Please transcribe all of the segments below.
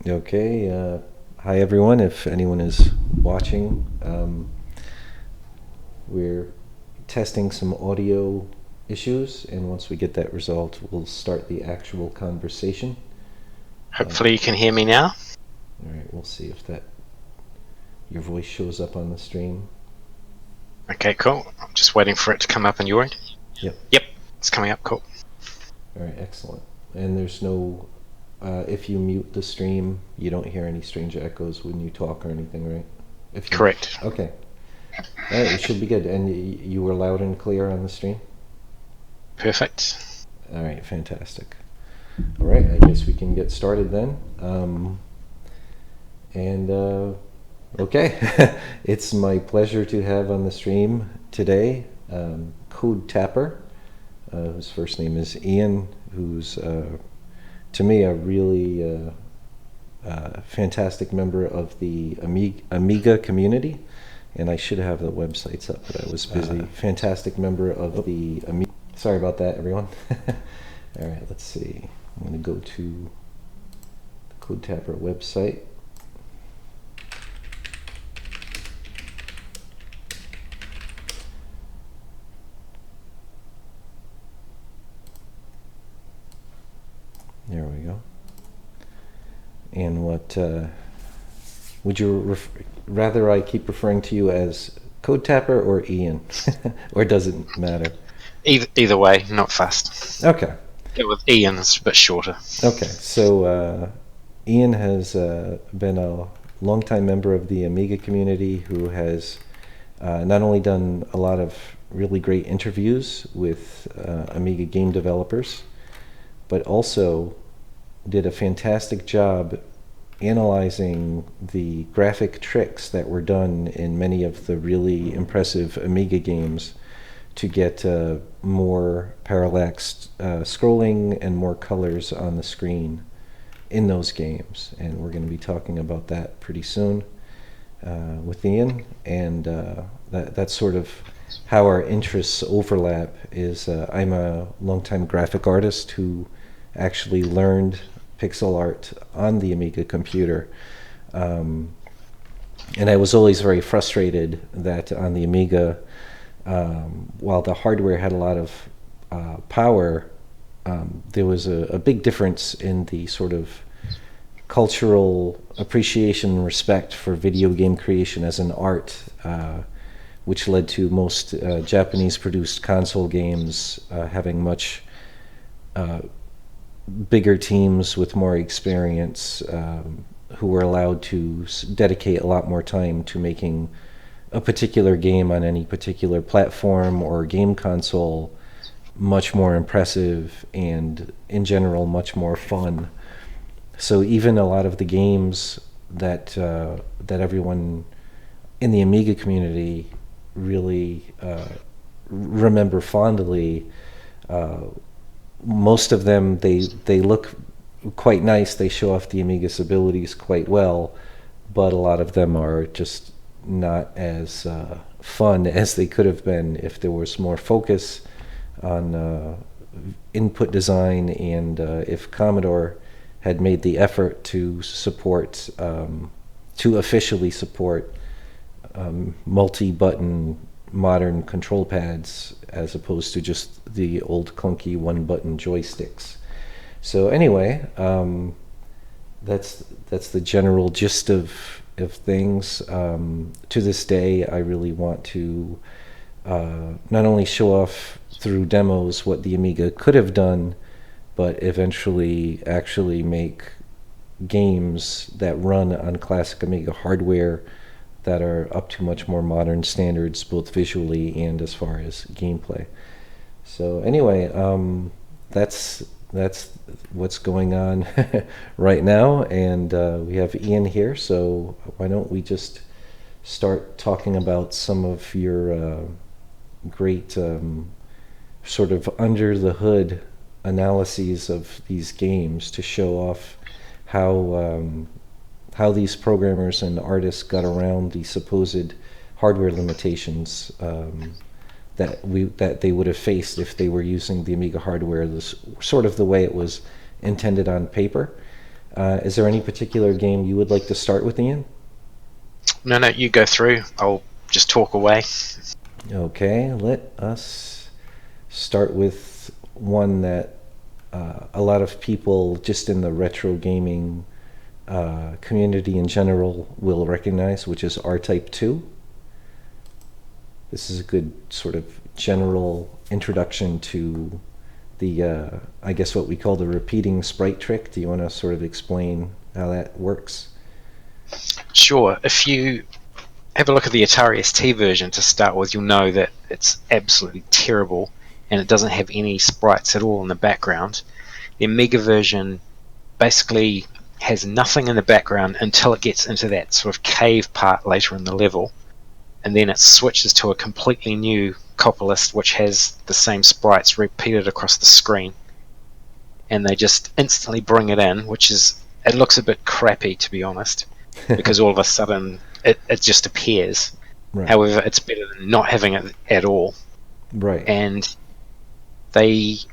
Okay, hi everyone. If anyone is watching, we're testing some audio issues, and once we get that resolved, we'll start the actual conversation. Hopefully you can hear me now. All right, we'll see if your voice shows up on the stream. Okay, cool. I'm just waiting for it to come up on your end. Yep. Yep, it's coming up. Cool. All right, excellent. And there's no, if you mute the stream, you don't hear any strange echoes when you talk or anything, right? Correct. Okay. All right, it should be good. And you were loud and clear on the stream? Perfect. All right, fantastic. All right, I guess we can get started then. Okay, it's my pleasure to have on the stream today Codetapper, whose first name is Ian, who's to me a really fantastic member of the Amiga community. And I should have the websites up, but I was busy. Fantastic member of the Amiga. Sorry about that, everyone. All right, let's see. I'm going to go to the Codetapper website. There we go. And what would you rather I keep referring to you as Codetapper or Ian? Or does it matter? Either way, not fast. Okay. Go with Ian, it's a bit shorter. Okay, so Ian has been a longtime member of the Amiga community who has not only done a lot of really great interviews with Amiga game developers, but also did a fantastic job analyzing the graphic tricks that were done in many of the really impressive Amiga games to get more parallax scrolling and more colors on the screen in those games. And we're going to be talking about that pretty soon with Ian. And that's sort of how our interests overlap. Is I'm a longtime graphic artist who actually learned pixel art on the Amiga computer. And I was always very frustrated that on the Amiga, while the hardware had a lot of power, there was a big difference in the sort of cultural appreciation and respect for video game creation as an art, which led to most Japanese-produced console games having much bigger teams with more experience who were allowed to dedicate a lot more time to making a particular game on any particular platform or game console much more impressive and in general much more fun. So even a lot of the games that that everyone in the Amiga community really remember fondly, most of them they look quite nice. They show off the Amiga's abilities quite well, but a lot of them are just not as fun as they could have been if there was more focus on input design, and if Commodore had made the effort to support, to officially support multi-button modern control pads as opposed to just the old clunky one-button joysticks. So anyway, that's the general gist of things. To this day, I really want to not only show off through demos what the Amiga could have done, but eventually actually make games that run on classic Amiga hardware that are up to much more modern standards, both visually and as far as gameplay. So anyway, that's what's going on right now, and we have Ian here. So why don't we just start talking about some of your great sort of under the hood analyses of these games to show off how these programmers and artists got around the supposed hardware limitations that they would have faced if they were using the Amiga hardware, this sort of the way it was intended on paper. Is there any particular game you would like to start with, Ian? No, you go through. I'll just talk away. Okay, let us start with one that a lot of people just in the retro gaming community in general will recognize, which is R-Type 2. This is a good sort of general introduction to the, I guess what we call the repeating sprite trick. Do you want to sort of explain how that works? Sure. If you have a look at the Atari ST version to start with, you'll know that it's absolutely terrible and it doesn't have any sprites at all in the background. The Amiga version basically has nothing in the background until it gets into that sort of cave part later in the level, and then it switches to a completely new copper list which has the same sprites repeated across the screen, and they just instantly bring it in, it looks a bit crappy, to be honest, because all of a sudden it just appears. Right. However, it's better than not having it at all. Right. And the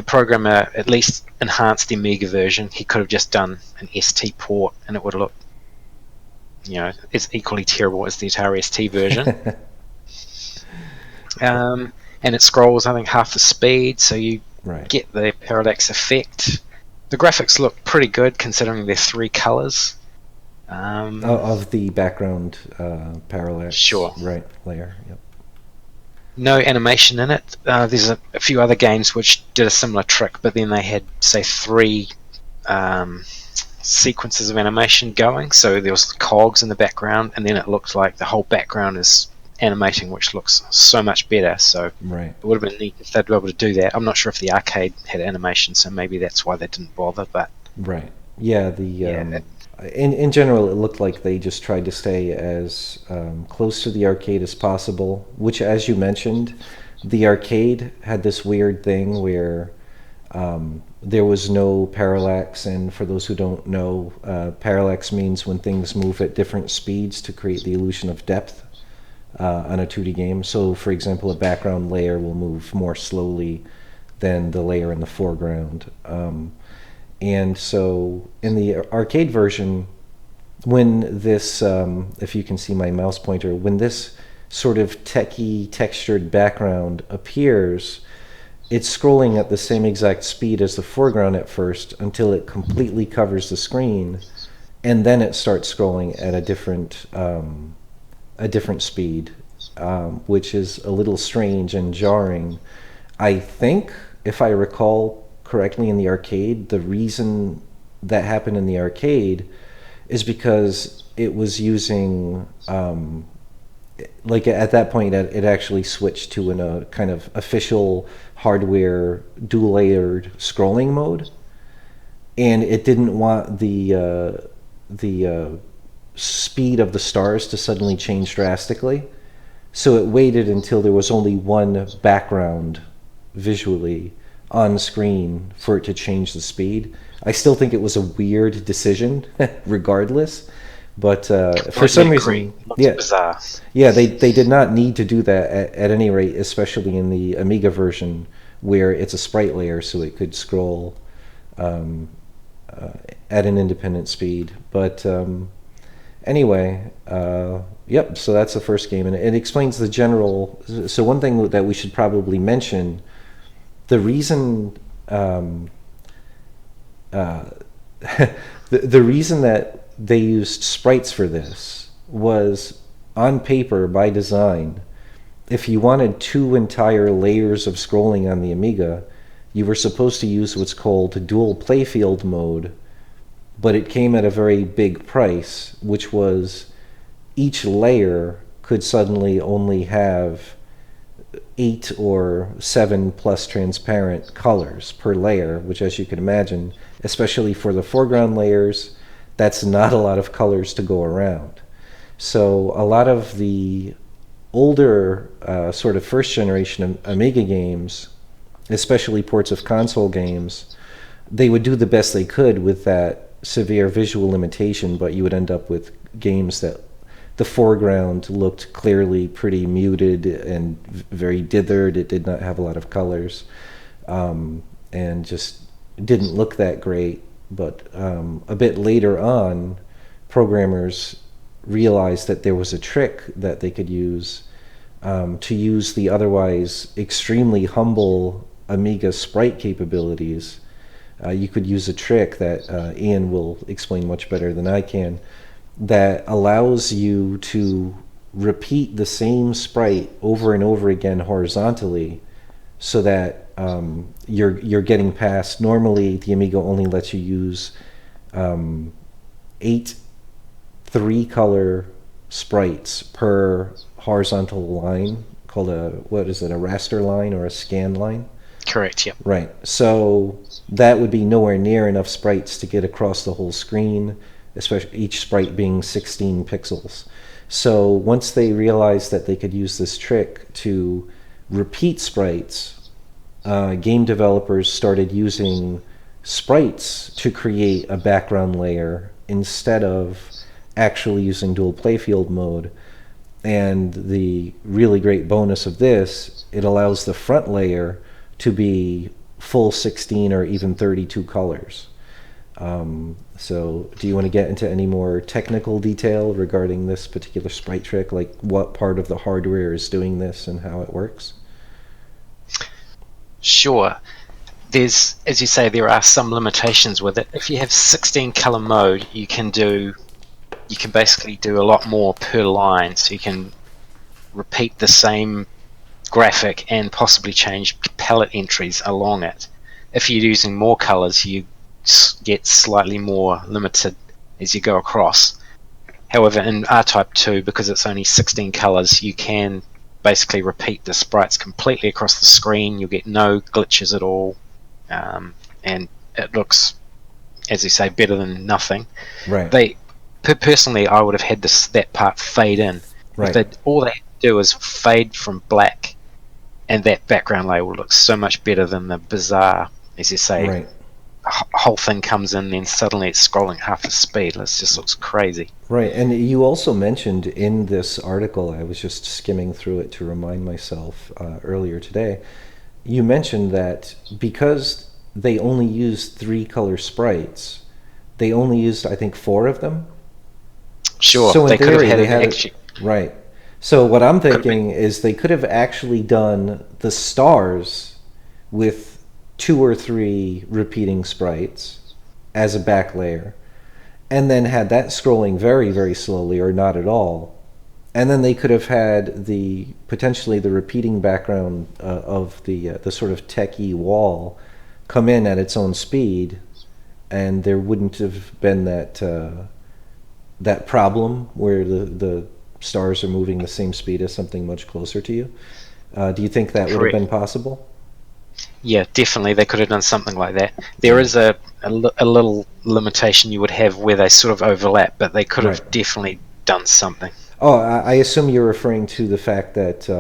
programmer at least enhanced the Amiga version. He could have just done an ST port and it would have looked, it's equally terrible as the Atari ST version. And it scrolls, I think, half the speed, so you get the parallax effect. The graphics look pretty good considering they're 3 colors. Of the background parallax Sure. layer. Yep. No animation in it. There's a few other games which did a similar trick, but then they had, say, 3 sequences of animation going. So there was the cogs in the background, and then it looked like the whole background is animating, which looks so much better. So it would have been neat if they'd be able to do that. I'm not sure if the arcade had animation, so maybe that's why they didn't bother. But in general, it looked like they just tried to stay as close to the arcade as possible, which, as you mentioned, the arcade had this weird thing where there was no parallax, and for those who don't know, parallax means when things move at different speeds to create the illusion of depth on a 2D game. So, for example, a background layer will move more slowly than the layer in the foreground. And so in the arcade version, when this, if you can see my mouse pointer, when this sort of techie textured background appears, it's scrolling at the same exact speed as the foreground at first until it completely covers the screen, and then it starts scrolling at a different speed, which is a little strange and jarring. I think, if I recall correctly, in the arcade, the reason that happened in the arcade is because it was using at that point it actually switched to a kind of official hardware dual layered scrolling mode, and it didn't want the speed of the stars to suddenly change drastically, so it waited until there was only one background visually on screen for it to change the speed. I still think it was a weird decision, regardless. But for some reason, bizarre. They did not need to do that at any rate, especially in the Amiga version where it's a sprite layer, so it could scroll at an independent speed. But anyway, yep. So that's the first game, and it explains the general. So one thing that we should probably mention. The reason the reason that they used sprites for this was, on paper, by design, if you wanted 2 entire layers of scrolling on the Amiga, you were supposed to use what's called dual playfield mode, but it came at a very big price, which was each layer could suddenly only have 8 or 7 plus transparent colors per layer, which, as you can imagine, especially for the foreground layers, that's not a lot of colors to go around. So a lot of the older sort of first generation Amiga games, especially ports of console games, they would do the best they could with that severe visual limitation, but you would end up with games that the foreground looked clearly pretty muted and very dithered. It did not have a lot of colors, and just didn't look that great. But a bit later on, programmers realized that there was a trick that they could use to use the otherwise extremely humble Amiga sprite capabilities. You could use a trick that Ian will explain much better than I can, that allows you to repeat the same sprite over and over again horizontally, so that you're getting past. Normally, the Amiga only lets you use 8 3-color sprites per horizontal line, called a raster line or a scan line. Correct, yep. Right. So that would be nowhere near enough sprites to get across the whole screen, especially each sprite being 16 pixels. So once they realized that they could use this trick to repeat sprites, game developers started using sprites to create a background layer instead of actually using dual playfield mode. And the really great bonus of this, it allows the front layer to be full 16 or even 32 colors. So do you want to get into any more technical detail regarding this particular sprite trick, like what part of the hardware is doing this and how it works? Sure. There's, as you say, there are some limitations with it. If you have 16 color mode, you can basically do a lot more per line, so you can repeat the same graphic and possibly change palette entries along it. If you're using more colors, you get slightly more limited as you go across. However, in R-Type 2, because it's only 16 colors, you can basically repeat the sprites completely across the screen. You'll get no glitches at all, and it looks, as you say, better than nothing. Right. Personally, I would have had that part fade in. Right. All they had to do is fade from black, and that background layer will look so much better than the bizarre, as you say, right. Whole thing comes in, then suddenly it's scrolling half the speed. It just looks crazy. Right, and you also mentioned in this article, I was just skimming through it to remind myself earlier today, you mentioned that because they only used 3-color sprites, they only used, I think, 4 of them? Sure, so in they theory, could have they had had right. So what I'm thinking is they could have actually done the stars with 2 or 3 repeating sprites as a back layer, and then had that scrolling very, very slowly or not at all. And then they could have had potentially the repeating background of the sort of techie wall come in at its own speed, and there wouldn't have been that problem where the stars are moving the same speed as something much closer to you. Do you think that would have been possible? Yeah, definitely they could have done something like that. There is a little limitation you would have where they sort of overlap, but they could have definitely done something. Oh, I assume you're referring to the fact that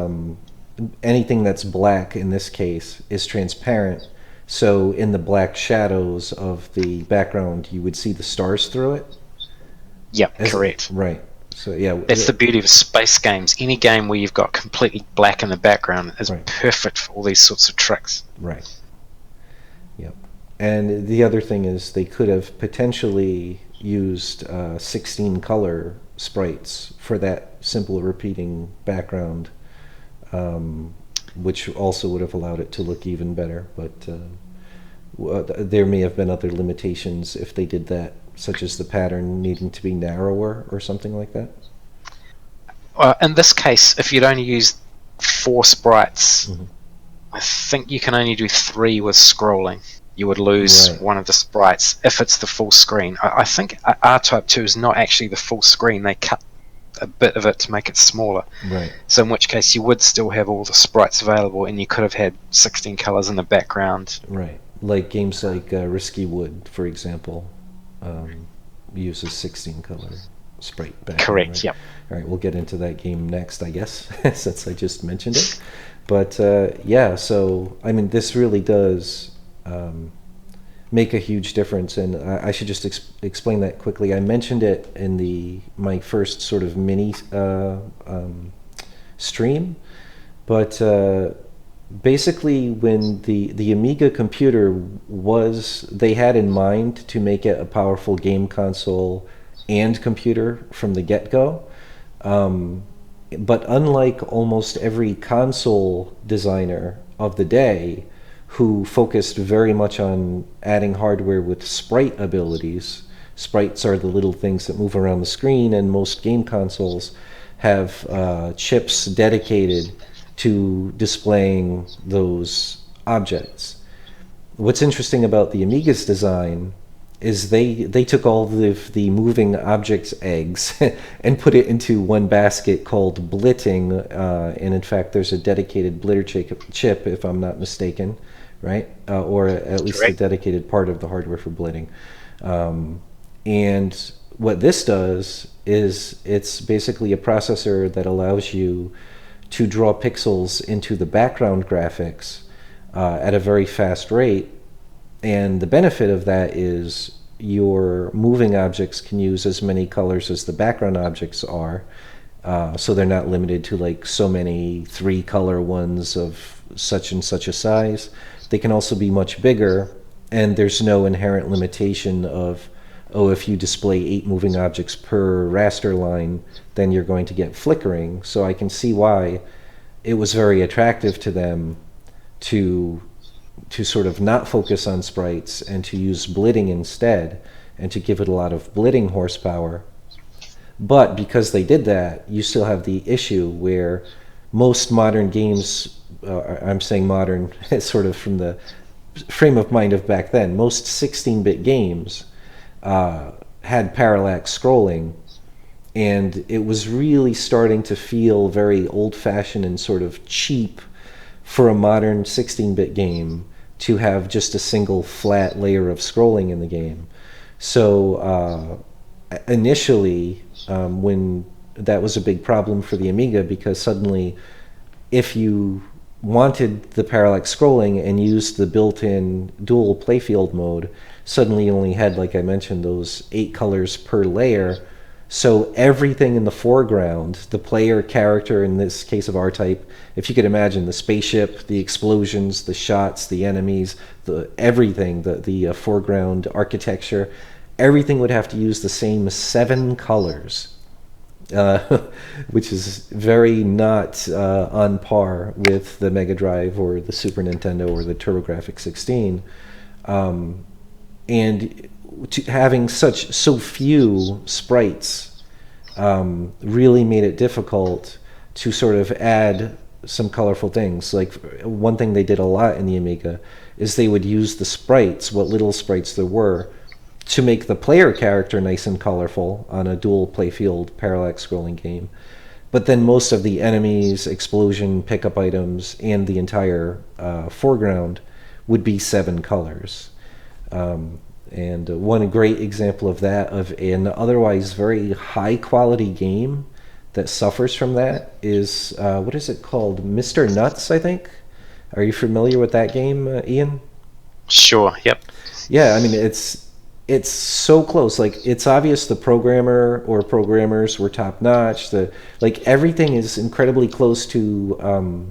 anything that's black in this case is transparent, so in the black shadows of the background you would see the stars through it? Yep, correct. Right. So yeah, that's the beauty of space games. Any game where you've got completely black in the background is perfect for all these sorts of tricks. Right. Yep. And the other thing is they could have potentially used 16-color sprites for that simple repeating background, which also would have allowed it to look even better. But there may have been other limitations if they did that, such as the pattern needing to be narrower or something like that? In this case, if you'd only used 4 sprites, I think you can only do 3 with scrolling. You would lose one of the sprites if it's the full screen. I think R-Type 2 is not actually the full screen. They cut a bit of it to make it smaller. Right. So in which case you would still have all the sprites available, and you could have had 16 colors in the background. Right. Like games like Risky Wood, for example, uses 16-color sprite background. Correct, right? yep. All right, we'll get into that game next, I guess, since I just mentioned it. But yeah, so, I mean, this really does make a huge difference, and I should just explain that quickly. I mentioned it in my first sort of mini stream, but Basically, when the Amiga computer they had in mind to make it a powerful game console and computer from the get-go. But unlike almost every console designer of the day, who focused very much on adding hardware with sprite abilities. Sprites are the little things that move around the screen, and most game consoles have chips dedicated to displaying those objects. What's interesting about the Amiga's design is they took all of the moving objects eggs and put it into one basket called blitting, and in fact there's a dedicated blitter chip, if I'm not mistaken, right? Or at least a dedicated part of the hardware for blitting. And what this does is it's basically a processor that allows you to draw pixels into the background graphics at a very fast rate. And the benefit of that is your moving objects can use as many colors as the background objects are. So they're not limited to like so many 3-color ones of such and such a size. They can also be much bigger, and there's no inherent limitation of, oh, if you display 8 moving objects per raster line, then you're going to get flickering. So I can see why it was very attractive to them to sort of not focus on sprites and to use blitting instead, and to give it a lot of blitting horsepower. But because they did that, you still have the issue where most modern games, I'm saying modern sort of from the frame of mind of back then, most 16-bit games had parallax scrolling, and it was really starting to feel very old-fashioned and sort of cheap for a modern 16-bit game to have just a single flat layer of scrolling in the game. So initially, when that was a big problem for the Amiga, because suddenly if you wanted the parallax scrolling and used the built-in dual playfield mode, suddenly you only had, like I mentioned, those 8 colors per layer. So everything in the foreground, the player character, in this case of R-Type, if you could imagine the spaceship, the explosions, the shots, the enemies, everything, the foreground architecture, everything would have to use the same 7 colors, which is very not on par with the Mega Drive or the Super Nintendo or the TurboGrafx 16. And having so few sprites really made it difficult to sort of add some colorful things. Like one thing they did a lot in the Amiga is they would use the sprites, what little sprites there were, to make the player character nice and colorful on a dual playfield parallax scrolling game. But then most of the enemies, explosion, pickup items, and the entire foreground would be 7 colors. And one great example of that, of an otherwise very high quality game that suffers from that, is what is it called? Mr. Nuts, I think. Are you familiar with that game, Ian? Sure. Yep. Yeah, I mean it's so close. Like it's obvious the programmer or programmers were top notch. Like everything is incredibly close to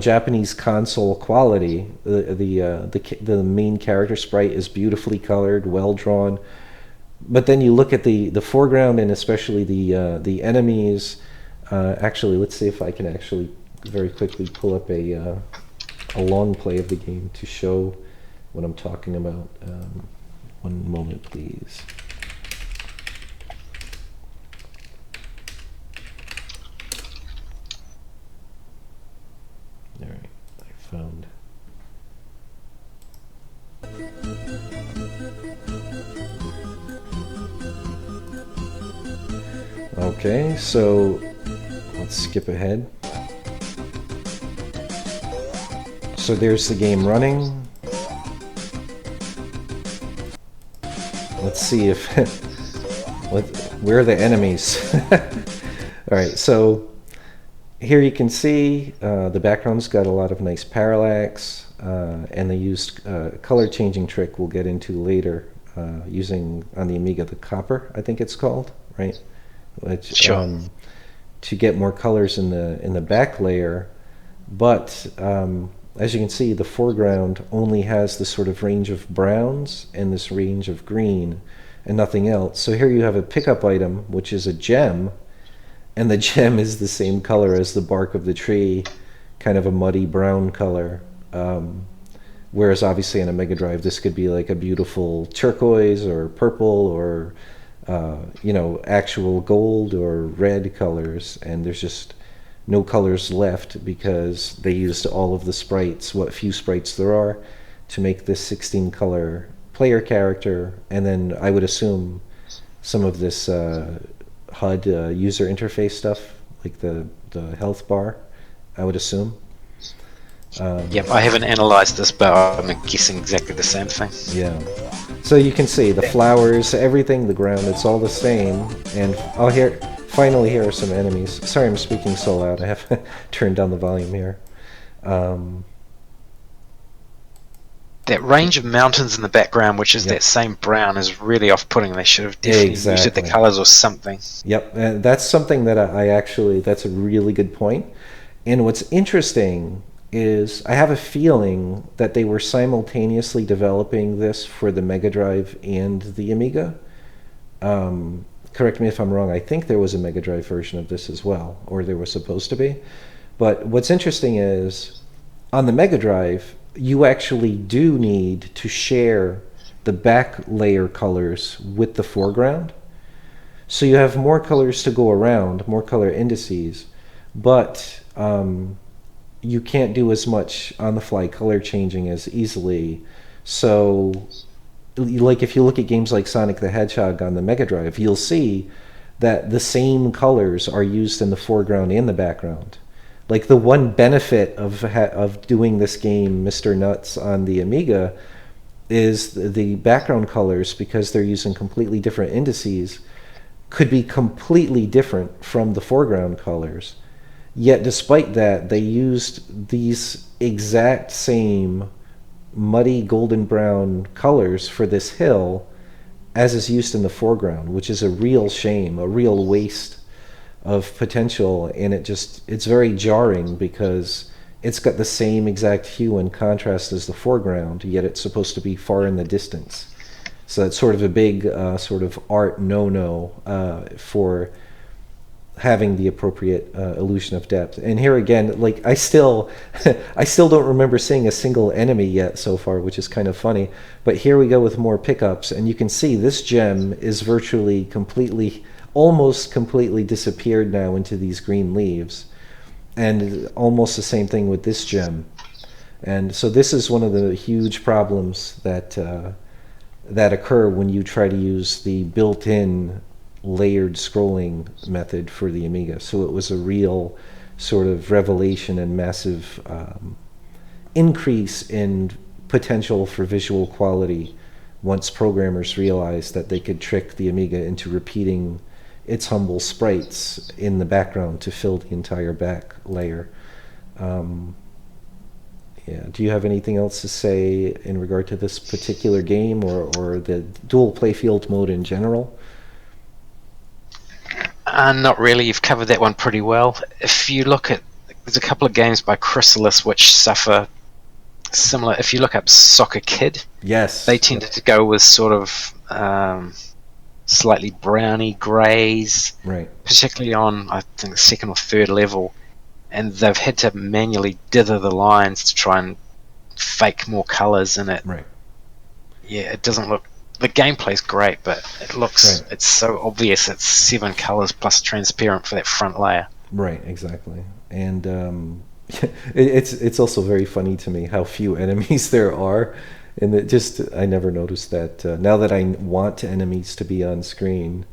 Japanese console quality. The main character sprite is beautifully colored, well drawn. But then you look at the foreground, and especially the enemies. Actually, let's see if I can actually very quickly pull up a long play of the game to show what I'm talking about. One moment, please. All right, I found. Okay, so let's skip ahead. So there's the game running. Let's see if where are the enemies? All right, so here you can see the background's got a lot of nice parallax, and they used a color changing trick we'll get into later, using on the Amiga the copper, I think it's called, right? Which sure. To get more colors in the back layer, But as you can see, the foreground only has this sort of range of browns and this range of green and nothing else. So here you have a pickup item, which is a gem, and the gem is the same color as the bark of the tree, kind of a muddy brown color. Whereas obviously in a Mega Drive, this could be like a beautiful turquoise or purple or actual gold or red colors, and there's just no colors left because they used all of the sprites, what few sprites there are, to make this 16 color player character, and then I would assume some of this HUD user interface stuff, like the health bar, I would assume. Yep, I haven't analysed this, but I'm guessing exactly the same thing. Yeah. So you can see the flowers, everything, the ground, it's all the same. And finally here are some enemies. Sorry I'm speaking so loud, I have turned down the volume here. That range of mountains in the background, which is that same brown, is really off-putting. They should have definitely muted the colours or something. Yep, and that's something that that's a really good point. And what's interesting is I have a feeling that they were simultaneously developing this for the Mega Drive and the Amiga. Correct me if I'm wrong, I think there was a Mega Drive version of this as well, or there was supposed to be. But what's interesting is, on the Mega Drive, you actually do need to share the back layer colors with the foreground. So you have more colors to go around, more color indices, but you can't do as much on-the-fly color changing as easily. So, like if you look at games like Sonic the Hedgehog on the Mega Drive, you'll see that the same colors are used in the foreground and the background. Like the one benefit of doing this game, Mr. Nuts, on the Amiga is the background colors, because they're using completely different indices, could be completely different from the foreground colors. Yet despite that, they used these exact same muddy golden brown colors for this hill as is used in the foreground, which is a real shame, a real waste of potential, and it's very jarring because it's got the same exact hue and contrast as the foreground, yet it's supposed to be far in the distance. So that's sort of a big sort of art no-no for having the appropriate illusion of depth. And here again, like I still don't remember seeing a single enemy yet so far, which is kind of funny. But here we go with more pickups, and you can see this gem is virtually almost completely disappeared now into these green leaves, and almost the same thing with this gem. And so this is one of the huge problems that occur when you try to use the built-in layered scrolling method for the Amiga. So it was a real sort of revelation and massive increase in potential for visual quality once programmers realized that they could trick the Amiga into repeating its humble sprites in the background to fill the entire back layer. Do you have anything else to say in regard to this particular game or the dual playfield mode in general? Not really. You've covered that one pretty well. If you look at, there's a couple of games by Chrysalis which suffer similar. If you look up Soccer Kid, yes, they tended to go with sort of slightly browny greys, right? Particularly on, I think, the second or third level, and they've had to manually dither the lines to try and fake more colors in it. Right. Yeah, it doesn't look. The gameplay's great, but it looks, it's so obvious it's 7 colors plus transparent for that front layer. Right, exactly. And it's also very funny to me how few enemies there are, and I never noticed that. Now that I want enemies to be on screen,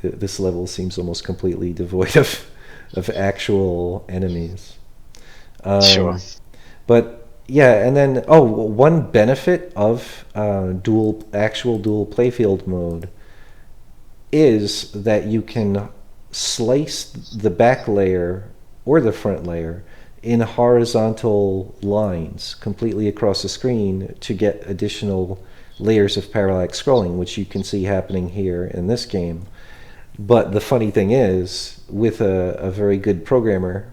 this level seems almost completely devoid of actual enemies. Sure. But yeah, and then one benefit of dual playfield mode is that you can slice the back layer or the front layer in horizontal lines completely across the screen to get additional layers of parallax scrolling, which you can see happening here in this game. But the funny thing is, with a very good programmer,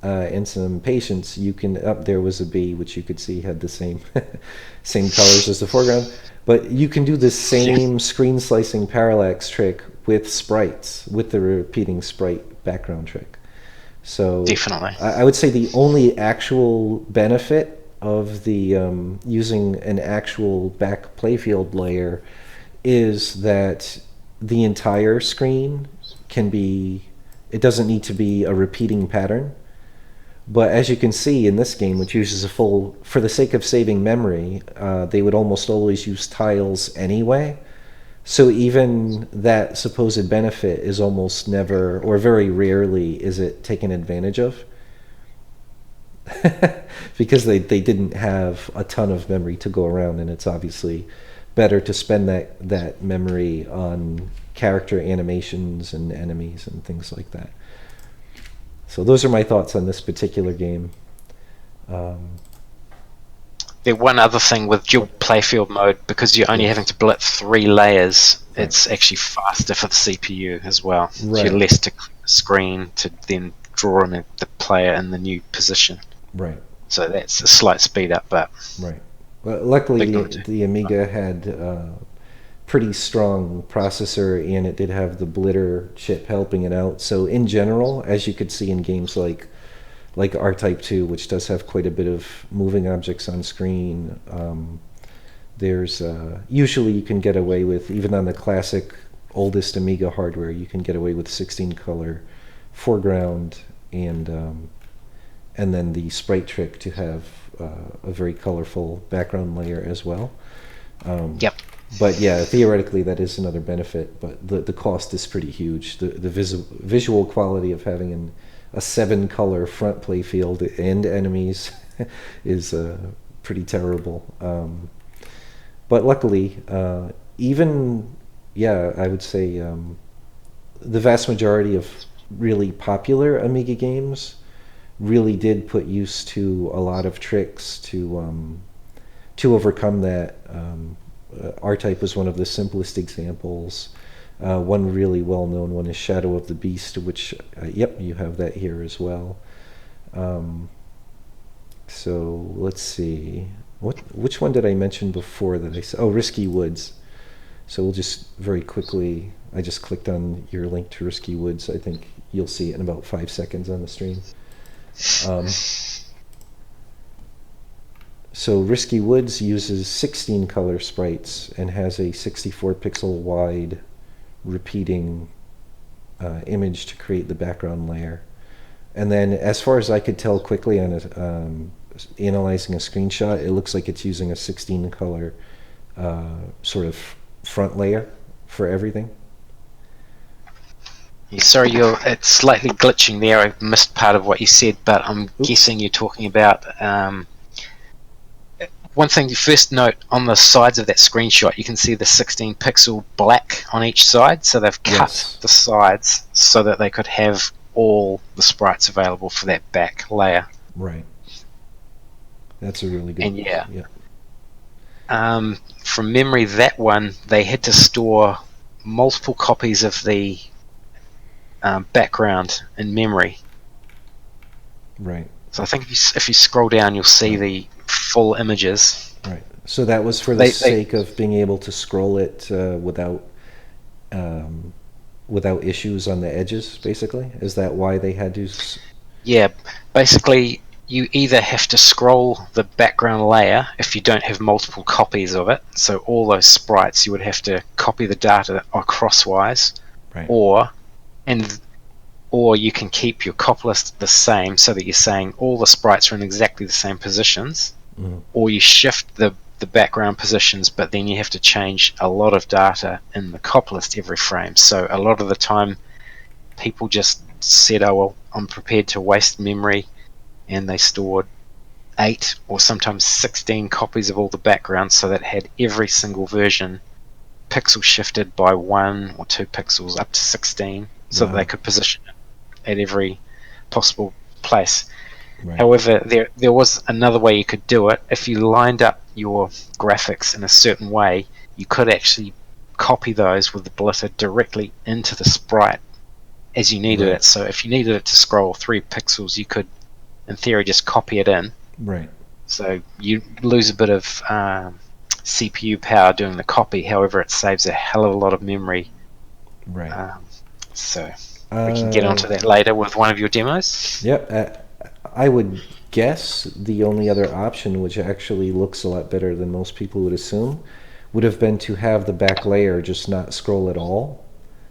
and some patience, you can. Up there was a bee, which you could see had the same same colors as the foreground. But you can do the same screen slicing parallax trick with sprites, with the repeating sprite background trick. So Definitely. I would say the only actual benefit of the using an actual back playfield layer is that the entire screen can be, it doesn't need to be a repeating pattern. But as you can see in this game, which uses a full, for the sake of saving memory, they would almost always use tiles anyway. So even that supposed benefit is almost never, or very rarely, is it taken advantage of. Because they didn't have a ton of memory to go around, and it's obviously better to spend that memory on character animations and enemies and things like that. So those are my thoughts on this particular game. The one other thing with dual playfield mode, because you're only having to blit 3 layers, it's actually faster for the CPU as well. So you're less to click the screen to then draw in the player in the new position. Right. So that's a slight speed up, but right. Well, luckily the Amiga had pretty strong processor, and it did have the blitter chip helping it out. So in general, as you could see in games like R-Type 2, which does have quite a bit of moving objects on screen, there's usually you can get away with, even on the classic oldest Amiga hardware, you can get away with 16 color foreground and then the sprite trick to have a very colorful background layer as well. Yep. But yeah, theoretically that is another benefit, but the cost is pretty huge. The visual quality of having a 7-color front playfield and enemies is pretty terrible. But luckily, I would say the vast majority of really popular Amiga games really did put use to a lot of tricks to overcome that. R-Type was one of the simplest examples. One really well-known one is Shadow of the Beast, which, you have that here as well. So let's see. Which one did I mention before that I said? Oh, Risky Woods. So we'll just very quickly, I just clicked on your link to Risky Woods. I think you'll see it in about 5 seconds on the stream. So Risky Woods uses 16 color sprites and has a 64 pixel wide repeating image to create the background layer. And then as far as I could tell quickly on analyzing a screenshot, it looks like it's using a 16 color sort of front layer for everything. Sorry, it's slightly glitching there. I missed part of what you said, but I'm guessing you're talking about one thing you first note on the sides of that screenshot, you can see the 16 pixel black on each side, so they've cut the sides so that they could have all the sprites available for that back layer. Right. That's a really good. And from memory, that one they had to store multiple copies of the background in memory. Right. So I think if you scroll down, you'll see the full images. Right. So that was for the sake of being able to scroll it without issues on the edges, basically? Is that why they had to... Yeah, basically you either have to scroll the background layer if you don't have multiple copies of it, so all those sprites you would have to copy the data crosswise, right. Or you can keep your cop list the same so that you're saying all the sprites are in exactly the same positions, or you shift the background positions, but then you have to change a lot of data in the cop list every frame. So a lot of the time people just said, oh well, I'm prepared to waste memory, and they stored 8 or sometimes 16 copies of all the backgrounds so that had every single version pixel shifted by 1 or 2 pixels up to 16 so that they could position it at every possible place. Right. However, there was another way you could do it. If you lined up your graphics in a certain way, you could actually copy those with the blitter directly into the sprite as you needed it. So if you needed it to scroll 3 pixels, you could in theory, just copy it in. Right. So you lose a bit of CPU power doing the copy. However, it saves a hell of a lot of memory. Right. So we can get onto that later with one of your demos. Yep. I would guess the only other option, which actually looks a lot better than most people would assume, would have been to have the back layer just not scroll at all.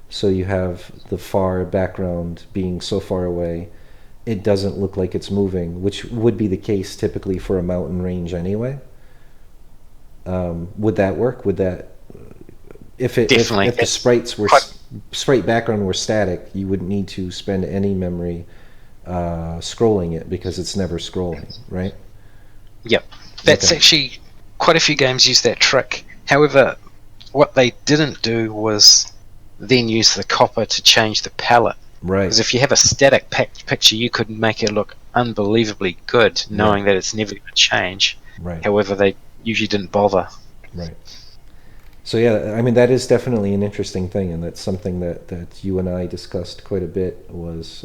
So you have the far background being so far away, it doesn't look like it's moving, which would be the case typically for a mountain range anyway. Would that work? Would that, if the sprites were sprite background were static, you wouldn't need to spend any memory scrolling it because it's never scrolling, right? Yep, that's actually quite a few games use that trick. However, what they didn't do was then use the copper to change the palette. Right. Because if you have a static picture, you could make it look unbelievably good, knowing that it's never going to change. Right. However, they usually didn't bother. Right. So yeah, I mean that is definitely an interesting thing, and that's something that you and I discussed quite a bit. Was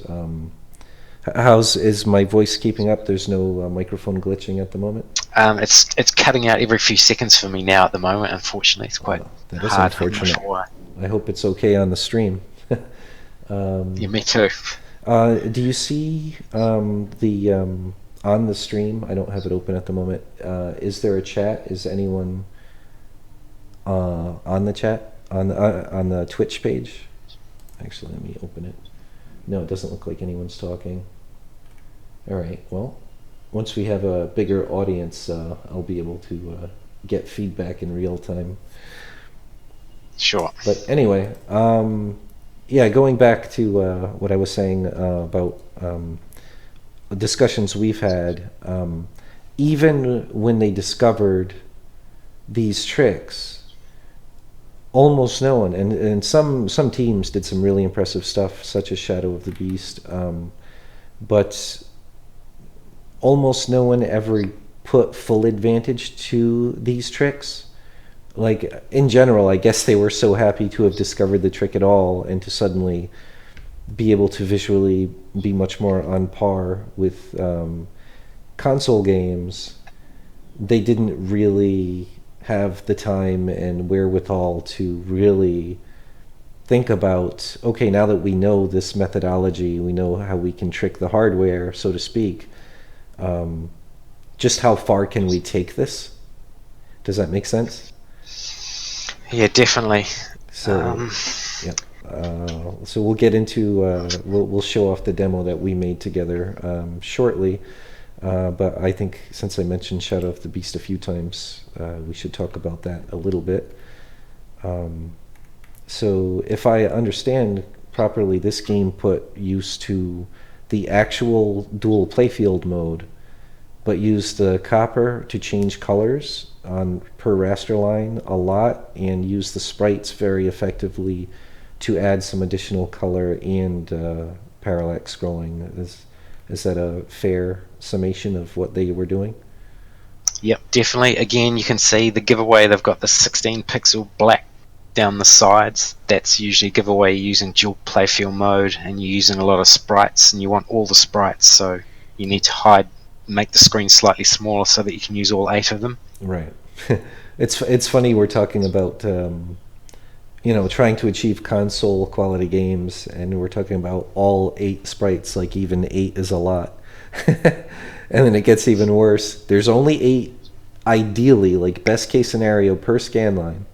is my voice keeping up? There's no microphone glitching at the moment. It's cutting out every few seconds for me now at the moment. Unfortunately, it's quite that is hard. Unfortunate. I hope it's okay on the stream. Yeah, me too. Do you see the on the stream? I don't have it open at the moment. Is there a chat? Is anyone on the chat on the Twitch page? Actually, let me open it. No, it doesn't look like anyone's talking. All right. Well, once we have a bigger audience, I'll be able to get feedback in real time. Sure. But anyway, yeah, going back to what I was saying about discussions we've had, even when they discovered these tricks, almost no one, and some teams did some really impressive stuff, such as Shadow of the Beast, but almost no one ever put full advantage to these tricks. Like, in general, I guess they were so happy to have discovered the trick at all and to suddenly be able to visually be much more on par with console games. They didn't really have the time and wherewithal to really think about, okay, now that we know this methodology, we know how we can trick the hardware, so to speak, just how far can we take this? Does that make sense? Yeah, definitely. So, yeah. So we'll get into we'll show off the demo that we made together shortly. But I think since I mentioned Shadow of the Beast a few times, we should talk about that a little bit. So if I understand properly, this game put use to the actual dual playfield mode, but used the copper to change colors on per raster line a lot, and use the sprites very effectively to add some additional color and parallax scrolling. Is that a fair summation of what they were doing? Yep, definitely. Again, you can see the giveaway. They've got the 16 pixel black down the sides. That's usually a giveaway using dual playfield mode, and you're using a lot of sprites, and you want all the sprites, so you need to make the screen slightly smaller so that you can use all 8 of them. Right. It's funny we're talking about trying to achieve console quality games, and we're talking about all 8 sprites, like even 8 is a lot. And then it gets even worse. There's only 8 ideally, like best case scenario, per scan line,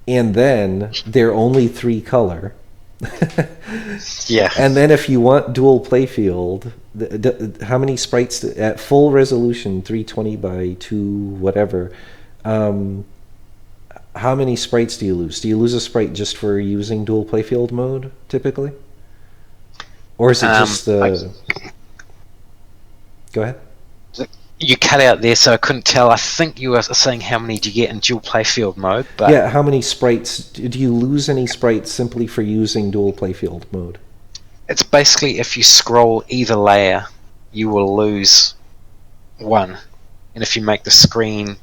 and then they're only 3 color. Yeah. And then if you want dual playfield, how many sprites at full resolution, 320 by 2 whatever, how many sprites do you lose? Do you lose a sprite just for using dual playfield mode typically, or is it just the go ahead? You cut out there, so I couldn't tell. I think you were saying how many do you get in dual playfield mode, but yeah, how many sprites do you lose? Any sprites simply for using dual playfield mode? It's basically if you scroll either layer, you will lose 1, and if you make the screen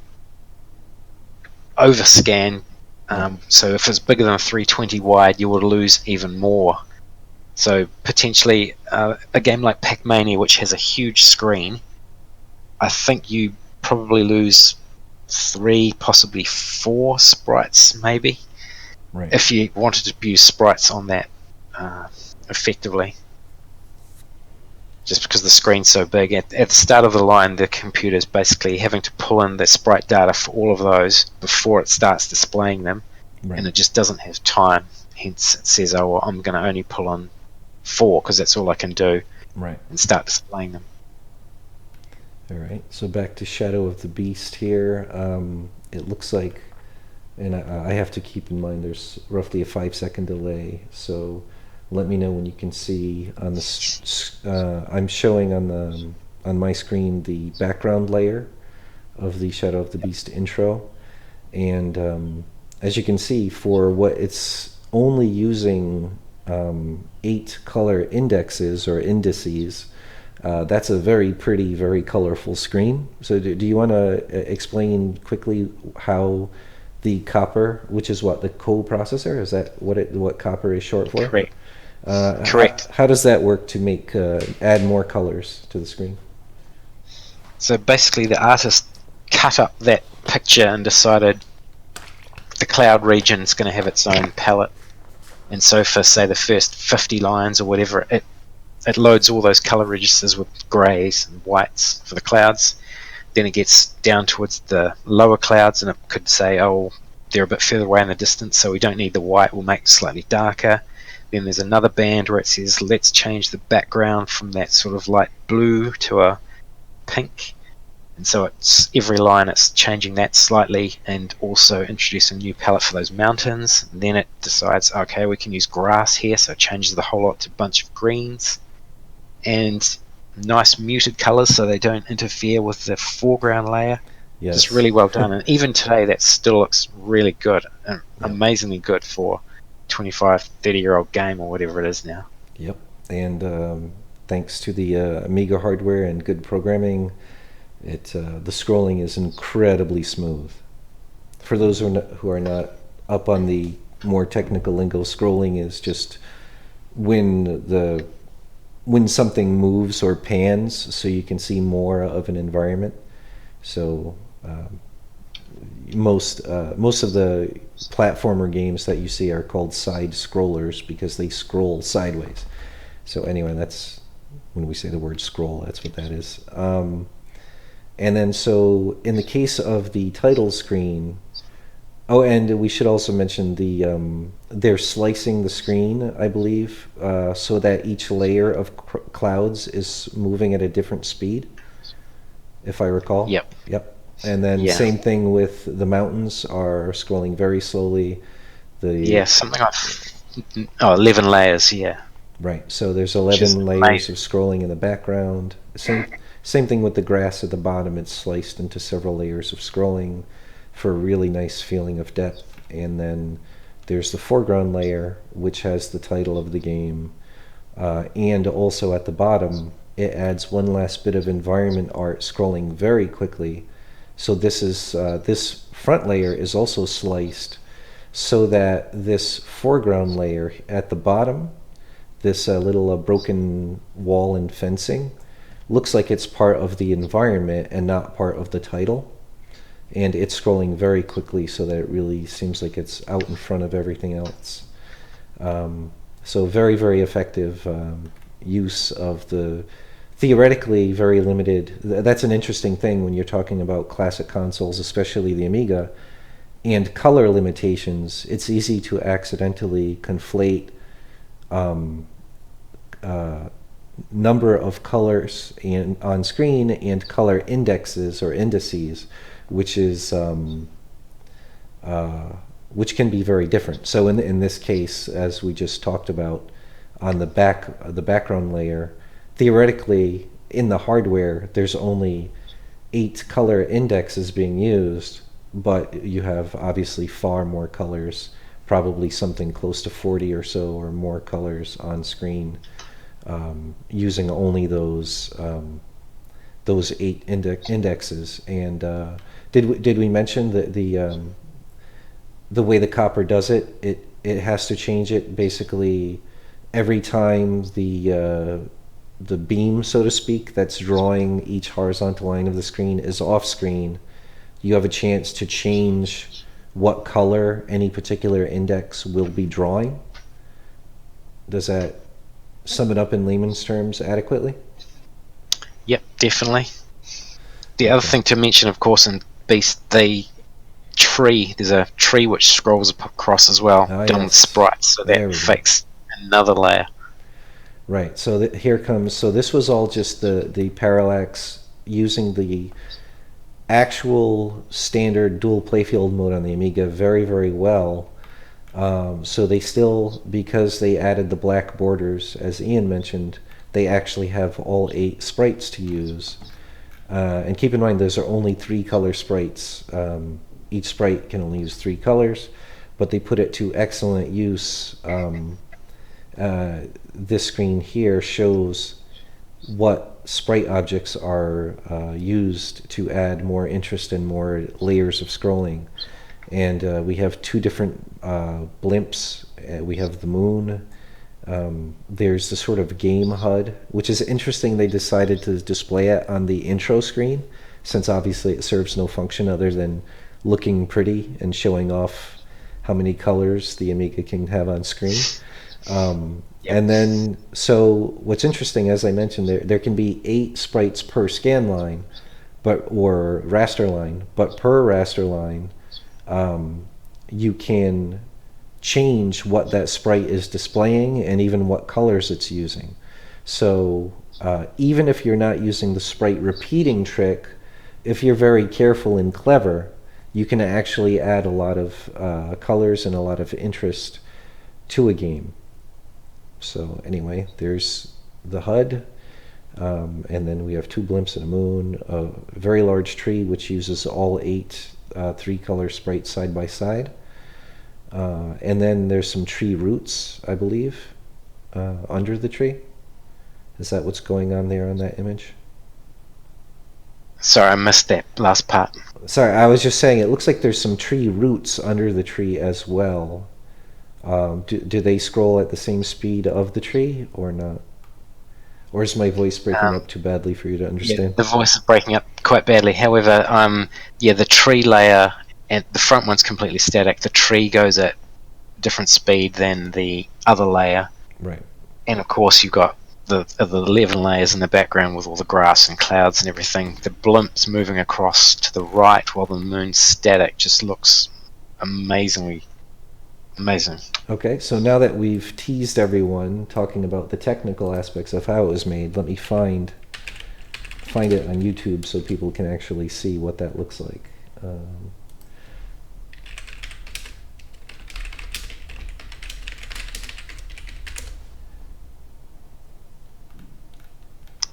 overscan, so if it's bigger than 320 wide, you will lose even more. So potentially a game like Pac-Mania, which has a huge screen, I think you probably lose 3, possibly 4 sprites, maybe, Right. if you wanted to use sprites on that effectively. Just because the screen's so big. At the start of the line, the computer's basically having to pull in the sprite data for all of those before it starts displaying them, Right. and it just doesn't have time. Hence, it says, "Oh, well, I'm going to only pull on 4 because that's all I can do," Right. and start displaying them. All right. So back to Shadow of the Beast here. It looks like, and I have to keep in mind there's roughly a 5-second delay. So let me know when you can see on the. I'm showing on my screen the background layer of the Shadow of the Beast intro, and as you can see, for what it's only using 8 color indexes or indices. That's a very pretty, very colorful screen. So do you want to explain quickly how the copper, which is what, the coprocessor, is that what copper is short for? Correct. Correct. How does that work to make add more colors to the screen? So basically, the artist cut up that picture and decided the cloud region is going to have its own palette. And so for, say, the first 50 lines or whatever, it loads all those color registers with greys and whites for the clouds. Then it gets down towards the lower clouds, and it could say, oh, they're a bit further away in the distance, so we don't need the white, we'll make it slightly darker. Then there's another band where it says, let's change the background from that sort of light blue to a pink. And so it's every line it's changing that slightly, and also introducing a new palette for those mountains. And then it decides, okay, we can use grass here, so it changes the whole lot to a bunch of greens and nice muted colors so they don't interfere with the foreground layer. Yes. Just really well done. And even today that still looks really good and amazingly good for 25, 30-year-old game or whatever it is now. Yep. And thanks to the Amiga hardware and good programming, the scrolling is incredibly smooth. For those who are not up on the more technical lingo, scrolling is just when something moves or pans so you can see more of an environment. So most of the platformer games that you see are called side scrollers because they scroll sideways. So anyway, that's when we say the word scroll, that's what that is. And then so in the case of the title screen, oh, and we should also mention they're slicing the screen, I believe, so that each layer of clouds is moving at a different speed, if I recall. Yep. And then same thing with the mountains are scrolling very slowly. Something like 11 layers, yeah. Right, so there's 11 layers of scrolling in the background. Same thing with the grass at the bottom. It's sliced into several layers of scrolling for a really nice feeling of depth. And then there's the foreground layer, which has the title of the game. And also at the bottom, it adds one last bit of environment art scrolling very quickly. So this front layer is also sliced so that this foreground layer at the bottom, this little broken wall and fencing, looks like it's part of the environment and not part of the title. And it's scrolling very quickly so that it really seems like it's out in front of everything else. So very, very effective use of the theoretically very limited. That's an interesting thing when you're talking about classic consoles, especially the Amiga, and color limitations. It's easy to accidentally conflate number of colors on screen and color indexes or indices, which can be very different. So in this case, as we just talked about, on the background layer, theoretically in the hardware there's only 8 color indexes being used, but you have obviously far more colors, probably something close to 40 or so or more colors on screen. Using only those 8 indexes. And did we mention that the way the copper does it? It has to change it basically every time the beam, so to speak, that's drawing each horizontal line of the screen is off screen, you have a chance to change what color any particular index will be drawing. Does that sum it up in layman's terms adequately? Yep, definitely. The other thing to mention, of course, in Beast, the tree, there's a tree which scrolls across as well, done with sprites, so that fakes another layer. Right, so here comes, so this was all just the parallax using the actual standard dual playfield mode on the Amiga very, very well. So they still, because they added the black borders, as Ian mentioned, they actually have all 8 sprites to use. And keep in mind, those are only 3 color sprites. Each sprite can only use 3 colors, but they put it to excellent use. This screen here shows what sprite objects are used to add more interest and more layers of scrolling. And we have 2 different blimps. We have the moon. There's the sort of game HUD, which is interesting. They decided to display it on the intro screen, since obviously it serves no function other than looking pretty and showing off how many colors the Amiga can have on screen. And then, so what's interesting, as I mentioned, there can be 8 sprites per scan line, or raster line, but per raster line, you can change what that sprite is displaying and even what colors it's using. So even if you're not using the sprite repeating trick, if you're very careful and clever, you can actually add a lot of colors and a lot of interest to a game. So anyway, there's the HUD, and then we have 2 blimps and a moon, a very large tree which uses all 8 3-color sprites side by side, and then there's some tree roots, I believe, under the tree. Is that what's going on there on that image? Sorry, I missed that last part. Sorry, I was just saying it looks like there's some tree roots under the tree as well. Do they scroll at the same speed of the tree or not? Or is my voice breaking up too badly for you to understand? Yeah, the voice is breaking up quite badly. However, the tree layer, and the front one's completely static. The tree goes at different speed than the other layer. Right. And of course you've got the 11 layers in the background with all the grass and clouds and everything. The blimp's moving across to the right while the moon's static. Just looks amazing. Okay, so now that we've teased everyone talking about the technical aspects of how it was made, let me find it on YouTube so people can actually see what that looks like.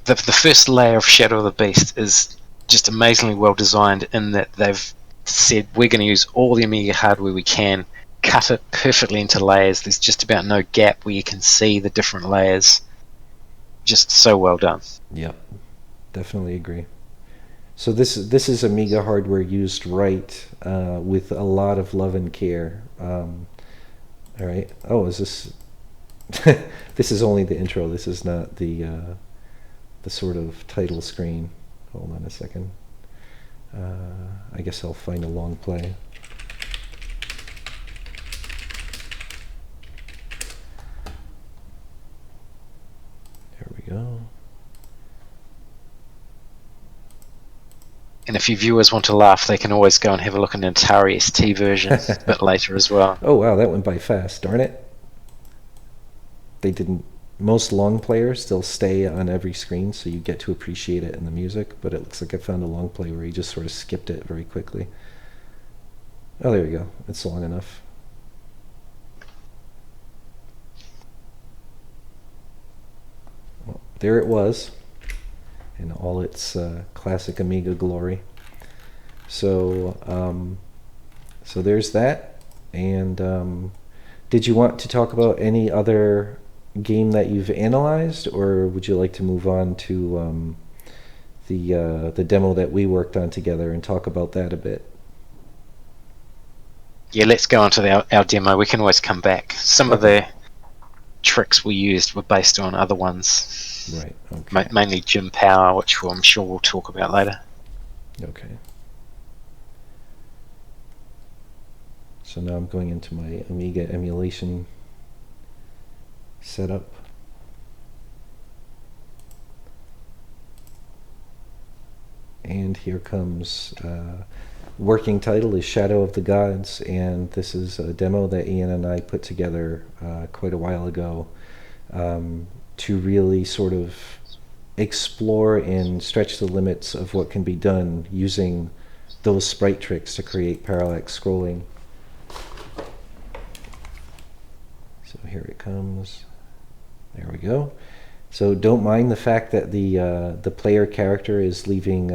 The first layer of Shadow of the Beast is just amazingly well designed in that they've said we're going to use all the Amiga hardware we can, cut it perfectly into layers. There's just about no gap where you can see the different layers. Just so well done. Yeah, definitely agree. So this is Amiga hardware used right, with a lot of love and care. All right. Oh, is this? This is only the intro. This is not the sort of title screen. Hold on a second. I guess I'll find a long play. There we go. And if your viewers want to laugh, they can always go and have a look at an Atari ST version a bit later as well. Oh wow, that went by fast. Darn it. They didn't. Most long players still stay on every screen, so you get to appreciate it in the music, but it looks like I found a long play where he just sort of skipped it very quickly. Oh, there we go. It's long enough. Well, there it was, in all its classic Amiga glory. So, so there's that. And did you want to talk about any other game that you've analyzed, or would you like to move on to the demo that we worked on together and talk about that a bit? Yeah, let's go on to our demo. We can always come back. Some of the tricks we used were based on other ones. Right. Okay. Mainly Jim Power, which I'm sure we'll talk about later. Okay. So now I'm going into my Amiga emulation setup. And here comes working title is Shadow of the Gods, and this is a demo that Ian and I put together quite a while ago to really sort of explore and stretch the limits of what can be done using those sprite tricks to create parallax scrolling. So here it comes. There we go. So don't mind the fact that the player character is leaving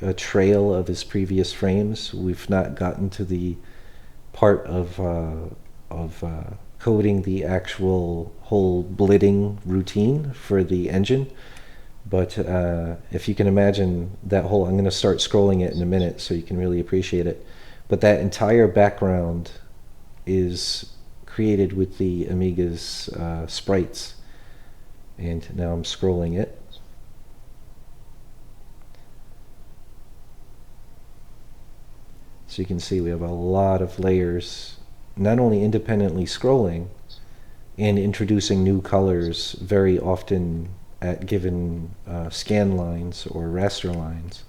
a trail of his previous frames. We've not gotten to the part of coding the actual whole blitting routine for the engine. But if you can imagine that whole, I'm going to start scrolling it in a minute so you can really appreciate it. But that entire background is created with the Amiga's sprites. And now I'm scrolling it. So you can see we have a lot of layers, not only independently scrolling and introducing new colors very often at given scan lines or raster lines,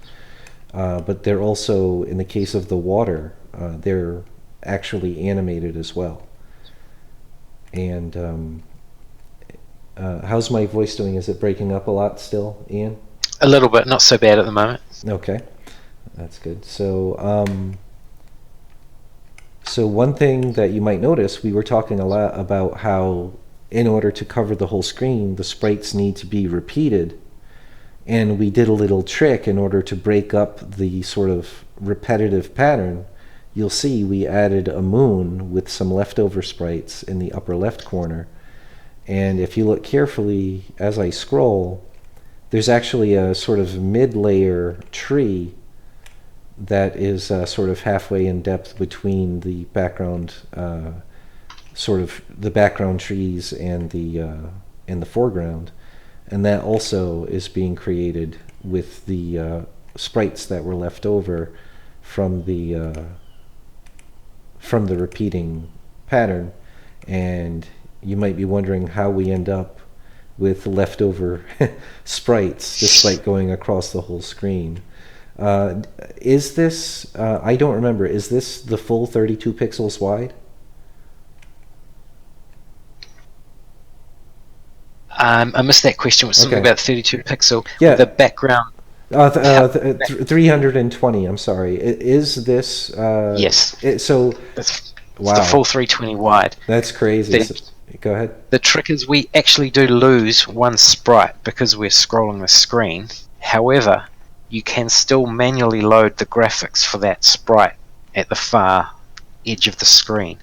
but they're also, in the case of the water, they're actually animated as well. And how's my voice doing? Is it breaking up a lot still, Ian? A little bit, not so bad at the moment. Okay, that's good. So, so one thing that you might notice, we were talking a lot about how in order to cover the whole screen, the sprites need to be repeated. And we did a little trick in order to break up the sort of repetitive pattern. You'll see we added a moon with some leftover sprites in the upper left corner. And if you look carefully as I scroll, there's actually a sort of mid-layer tree that is sort of halfway in depth between the background, sort of the background trees and the foreground, and that also is being created with the sprites that were left over from the repeating pattern. And you might be wondering how we end up with leftover sprites despite going across the whole screen. Is this, I don't remember, is this the full 32 pixels wide? I missed that question. It was something Okay. about 32 pixel. Yeah. The background. 320, I'm sorry. Is this... Yes. So... It's Wow. the full 320 wide. That's crazy. Go ahead. The trick is we actually do lose one sprite because we're scrolling the screen. However, you can still manually load the graphics for that sprite at the far edge of the screen.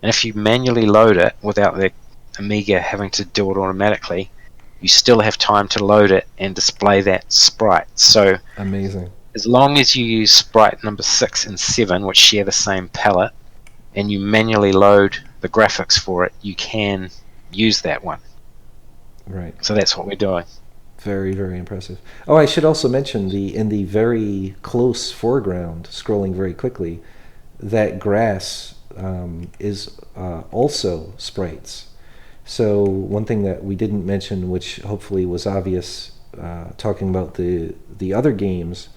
And if you manually load it without the Amiga having to do it automatically, you still have time to load it and display that sprite. So amazing. As long as you use sprite number 6 and 7, which share the same palette, and you manually load the graphics for it, you can use that one. Right. So that's what we're doing. Very, very impressive. Oh, I should also mention in the very close foreground, scrolling very quickly, that grass is also sprites. So one thing that we didn't mention, which hopefully was obvious talking about the other games,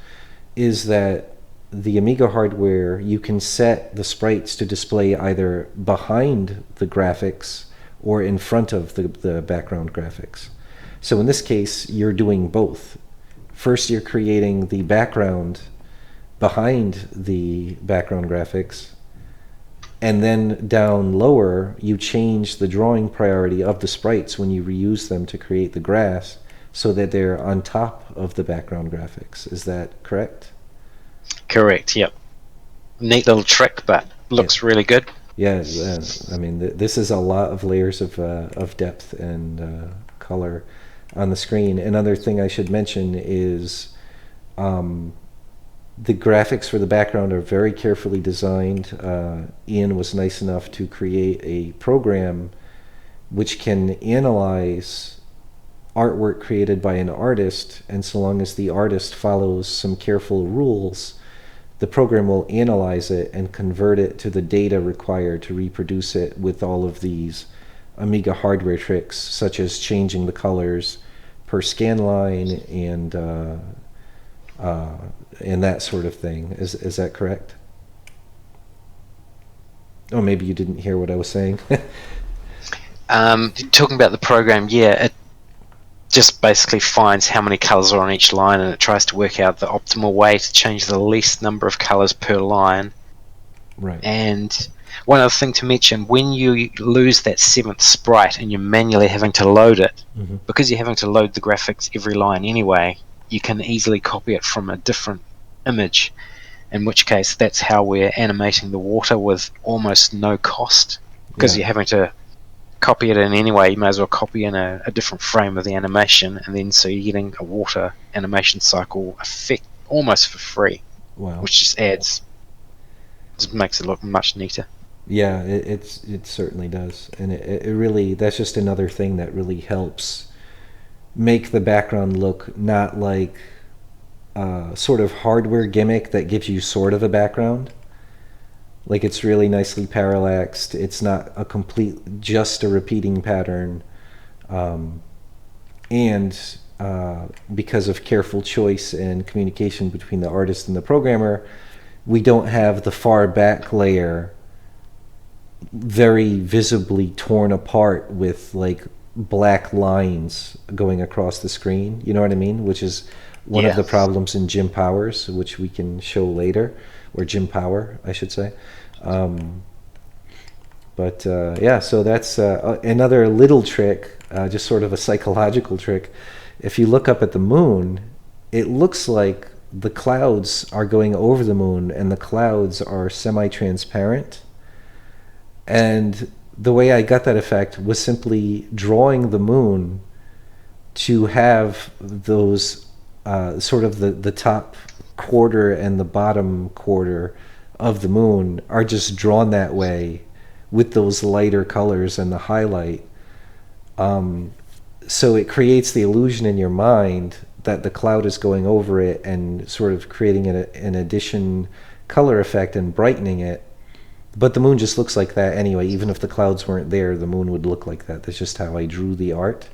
is that the Amiga hardware, you can set the sprites to display either behind the graphics or in front of the background graphics. So in this case, you're doing both. First, you're creating the background behind the background graphics, and then down lower, you change the drawing priority of the sprites when you reuse them to create the grass so that they're on top of the background graphics. Is that correct? Correct, yep. Neat little trick, but looks really good. Yeah, I mean, this is a lot of layers of depth and color on the screen. Another thing I should mention is the graphics for the background are very carefully designed. Ian was nice enough to create a program which can analyze artwork created by an artist, and so long as the artist follows some careful rules, the program will analyze it and convert it to the data required to reproduce it with all of these Amiga hardware tricks, such as changing the colors per scan line and that sort of thing. Is that correct? Oh, maybe you didn't hear what I was saying. Talking about the program, yeah, it just basically finds how many colors are on each line, and it tries to work out the optimal way to change the least number of colors per line. Right. And one other thing to mention, when you lose that 7th sprite and you're manually having to load it, because you're having to load the graphics every line anyway, you can easily copy it from a different image, in which case that's how we're animating the water with almost no cost, because you're having to copy it in anyway. You may as well copy in a different frame of the animation, and then so you're getting a water animation cycle effect almost for free. Wow. Which just makes it look much neater. Yeah, it certainly does, and it really, that's just another thing that really helps make the background look not like a sort of hardware gimmick that gives you sort of a background. Like, it's really nicely parallaxed. It's not a complete, just a repeating pattern. And because of careful choice and communication between the artist and the programmer, we don't have the far back layer very visibly torn apart with like black lines going across the screen. You know what I mean? Which is one of the problems in Jim Powers, which we can show later, or Jim Power, I should say. Yeah, so that's another little trick, just sort of a psychological trick. If you look up at the moon, it looks like the clouds are going over the moon, and the clouds are semi-transparent. And the way I got that effect was simply drawing the moon to have those sort of the top quarter and the bottom quarter of the moon are just drawn that way with those lighter colors and the highlight. So it creates the illusion in your mind that the cloud is going over it and sort of creating an addition color effect and brightening it. But the moon just looks like that anyway. Even if the clouds weren't there, the moon would look like that. That's just how I drew the art.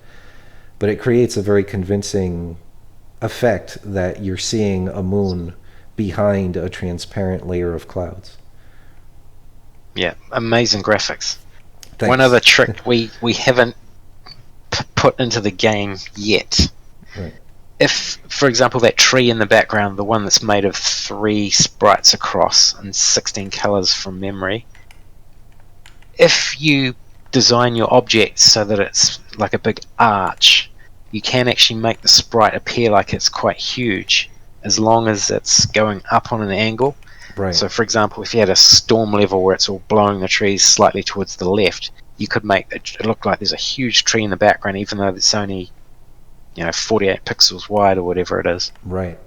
But it creates a very convincing effect that you're seeing a moon behind a transparent layer of clouds. Yeah, amazing graphics. Thanks. One other trick we haven't put into the game yet. Right. If, for example, that tree in the background, the one that's made of 3 sprites across and 16 colors from memory, if you design your object so that it's like a big arch, you can actually make the sprite appear like it's quite huge, as long as it's going up on an angle. Right. So, for example, if you had a storm level where it's all blowing the trees slightly towards the left, you could make it look like there's a huge tree in the background, even though it's only 48 pixels wide or whatever it is. Right.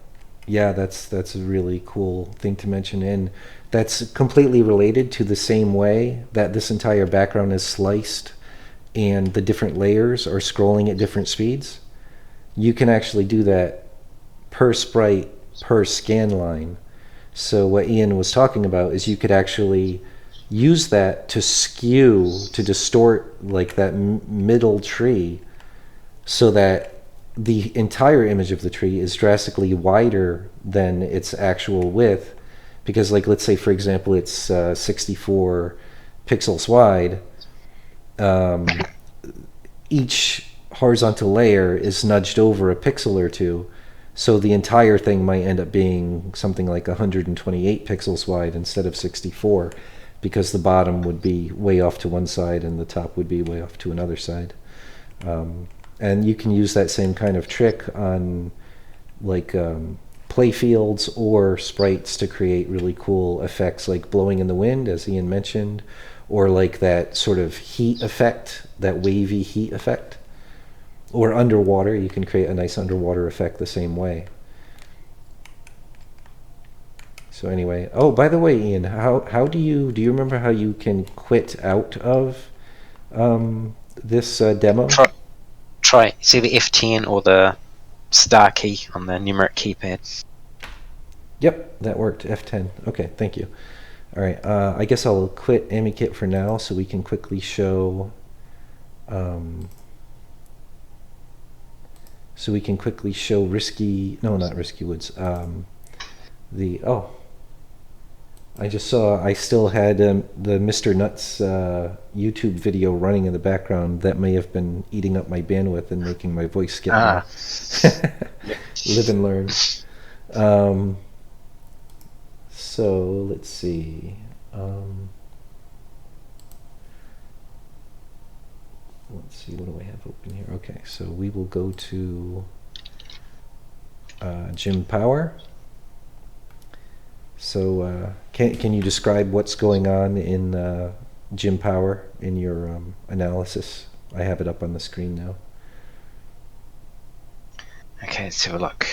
Yeah, that's a really cool thing to mention, and that's completely related to the same way that this entire background is sliced and the different layers are scrolling at different speeds. You can actually do that per sprite, per scan line. So what Ian was talking about is you could actually use that to skew, to distort like that middle tree, so that the entire image of the tree is drastically wider than its actual width. Because, like, let's say, for example, it's 64 pixels wide. Each horizontal layer is nudged over a pixel or two, so the entire thing might end up being something like 128 pixels wide instead of 64, because the bottom would be way off to one side and the top would be way off to another side. And you can use that same kind of trick on like play fields or sprites to create really cool effects, like blowing in the wind, as Ian mentioned, or like that sort of heat effect, that wavy heat effect. Or underwater, you can create a nice underwater effect the same way. So anyway, oh, by the way, Ian, how do you remember how you can quit out of this demo? Try see the F10 or the star key on the numeric keypad. Yep, that worked. F10. Okay, thank you. All right, I guess I'll quit AmiKit for now so we can quickly show. So we can quickly show Risky. No, not Risky Woods. I just saw I still had the Mr. Nuts YouTube video running in the background. That may have been eating up my bandwidth and making my voice get live and learn. So let's see. Let's see, what do I have open here? Okay, so we will go to Jim Power. So can you describe what's going on in Jim Power in your analysis? I have it up on the screen now. Okay, let's have a look.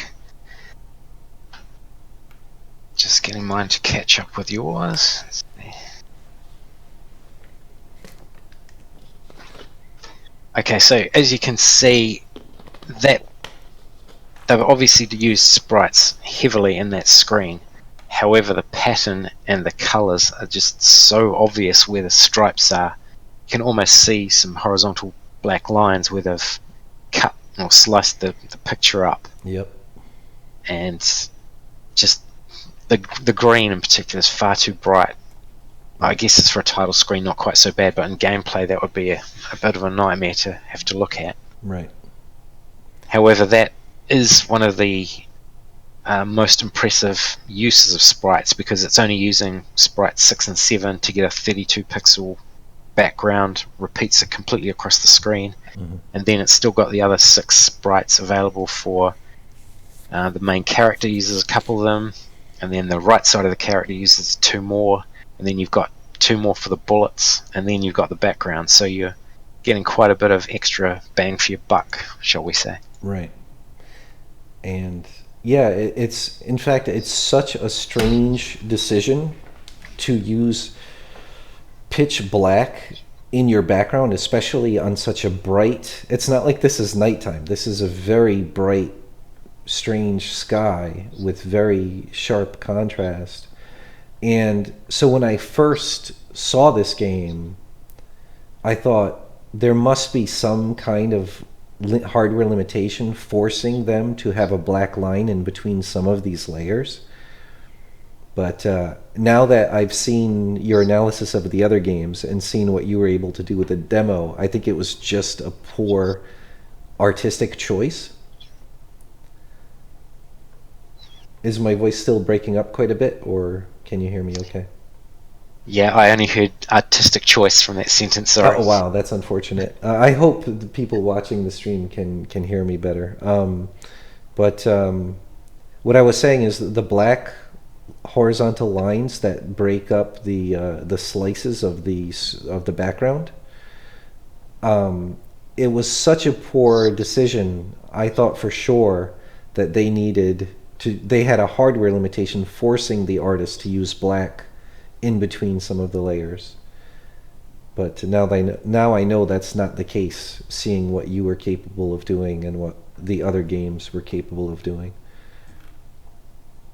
Just getting mine to catch up with yours. Okay, so as you can see, that they've obviously used sprites heavily in that screen. However, the pattern and the colors are just so obvious where the stripes are. You can almost see some horizontal black lines where they've cut or sliced the picture up. Yep. And just the green in particular is far too bright. I guess it's for a title screen, not quite so bad, but in gameplay that would be a bit of a nightmare to have to look at. Right. However, that is one of the most impressive uses of sprites, because it's only using sprites 6 and 7 to get a 32 pixel background, repeats it completely across the screen, and then it's still got the other 6 sprites available for the main character. Uses a couple of them, and then the right side of the character uses 2 more, and then you've got 2 more for the bullets, and then you've got the background, so you're getting quite a bit of extra bang for your buck, shall we say. Right. And yeah, it's in fact it's such a strange decision to use pitch black in your background, especially on such a bright. It's not like this is nighttime. This is a very bright, strange sky with very sharp contrast. And so when I first saw this game, I thought there must be some kind of hardware limitation forcing them to have a black line in between some of these layers. But now that I've seen your analysis of the other games and seen what you were able to do with the demo, I think it was just a poor artistic choice. Is my voice still breaking up quite a bit, or can you hear me okay? Yeah, I only heard artistic choice from that sentence. Sorry. Oh wow, that's unfortunate. I hope the people watching the stream can hear me better. But what I was saying is the black horizontal lines that break up the slices of the background. It was such a poor decision. I thought for sure that they needed to. They had a hardware limitation forcing the artist to use black in between some of the layers. But now I know that's not the case, seeing what you were capable of doing and what the other games were capable of doing.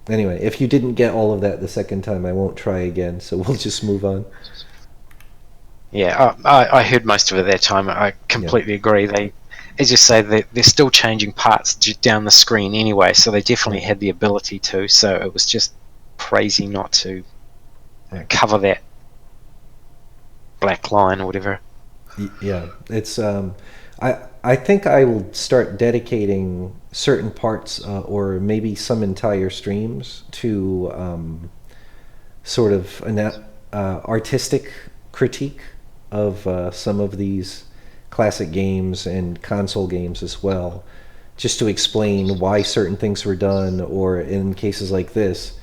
Anyway, if you didn't get all of that the second time, I won't try again, so we'll just move on. Yeah, I heard most of it that time. I completely agree. They, as you say, they're still changing parts down the screen anyway, so they definitely had the ability to, so it was just crazy not to cover that black line or whatever. Yeah, it's I think I will start dedicating certain parts or maybe some entire streams to sort of an artistic critique of some of these classic games and console games as well, just to explain why certain things were done, or in cases like this,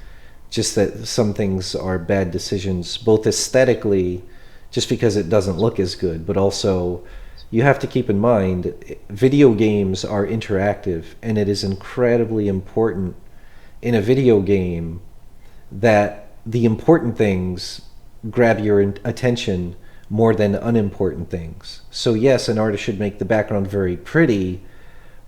just that some things are bad decisions, both aesthetically, just because it doesn't look as good, but also you have to keep in mind video games are interactive, and it is incredibly important in a video game that the important things grab your attention more than unimportant things. So yes, an artist should make the background very pretty,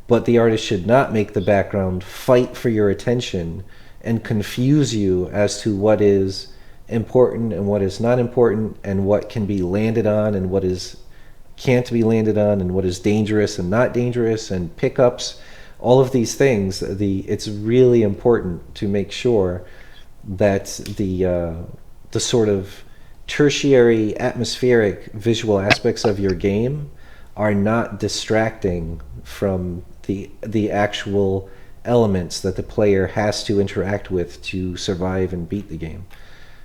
but the artist should not make the background fight for your attention and confuse you as to what is important and what is not important, and what can be landed on and what is can't be landed on, and what is dangerous and not dangerous, and pickups, all of these things. It's really important to make sure that the sort of tertiary atmospheric visual aspects of your game are not distracting from the actual elements that the player has to interact with to survive and beat the game.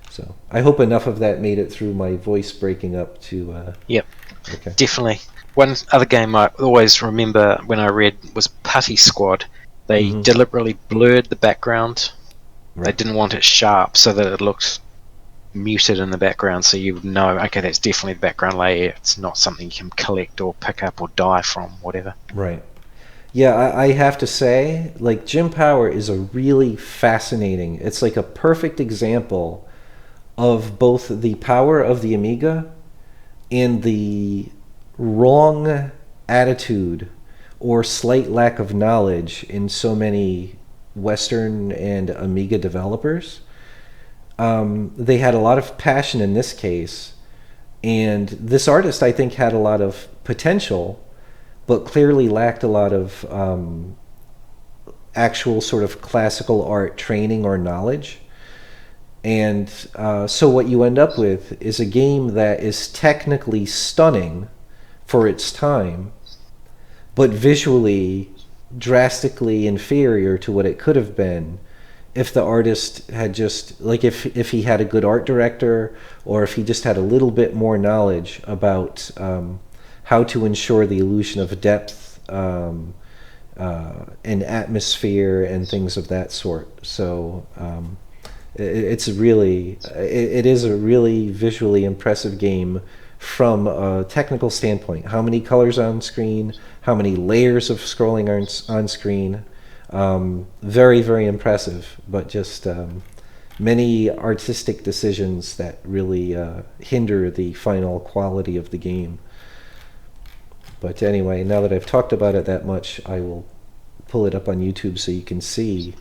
So I hope enough of that made it through my voice breaking up to... Yep, okay. Definitely. One other game I always remember when I read was Putty Squad. They deliberately blurred the background. Right. They didn't want it sharp so that it looked muted in the background, so you would know, okay, that's definitely the background layer. It's not something you can collect or pick up or die from, whatever. Right. Yeah, I have to say, like, Jim Power is a really fascinating... It's like a perfect example of both the power of the Amiga and the wrong attitude or slight lack of knowledge in so many Western and Amiga developers. They had a lot of passion in this case, and this artist, I think, had a lot of potential, but clearly lacked a lot of actual sort of classical art training or knowledge. And so what you end up with is a game that is technically stunning for its time, but visually drastically inferior to what it could have been if the artist had just, like, if he had a good art director, or if he just had a little bit more knowledge about how to ensure the illusion of depth and atmosphere and things of that sort. So it is a really visually impressive game from a technical standpoint. How many colors on screen, how many layers of scrolling are on screen. Very, very impressive, but just many artistic decisions that really hinder the final quality of the game. But anyway, now that I've talked about it that much, I will pull it up on YouTube so you can see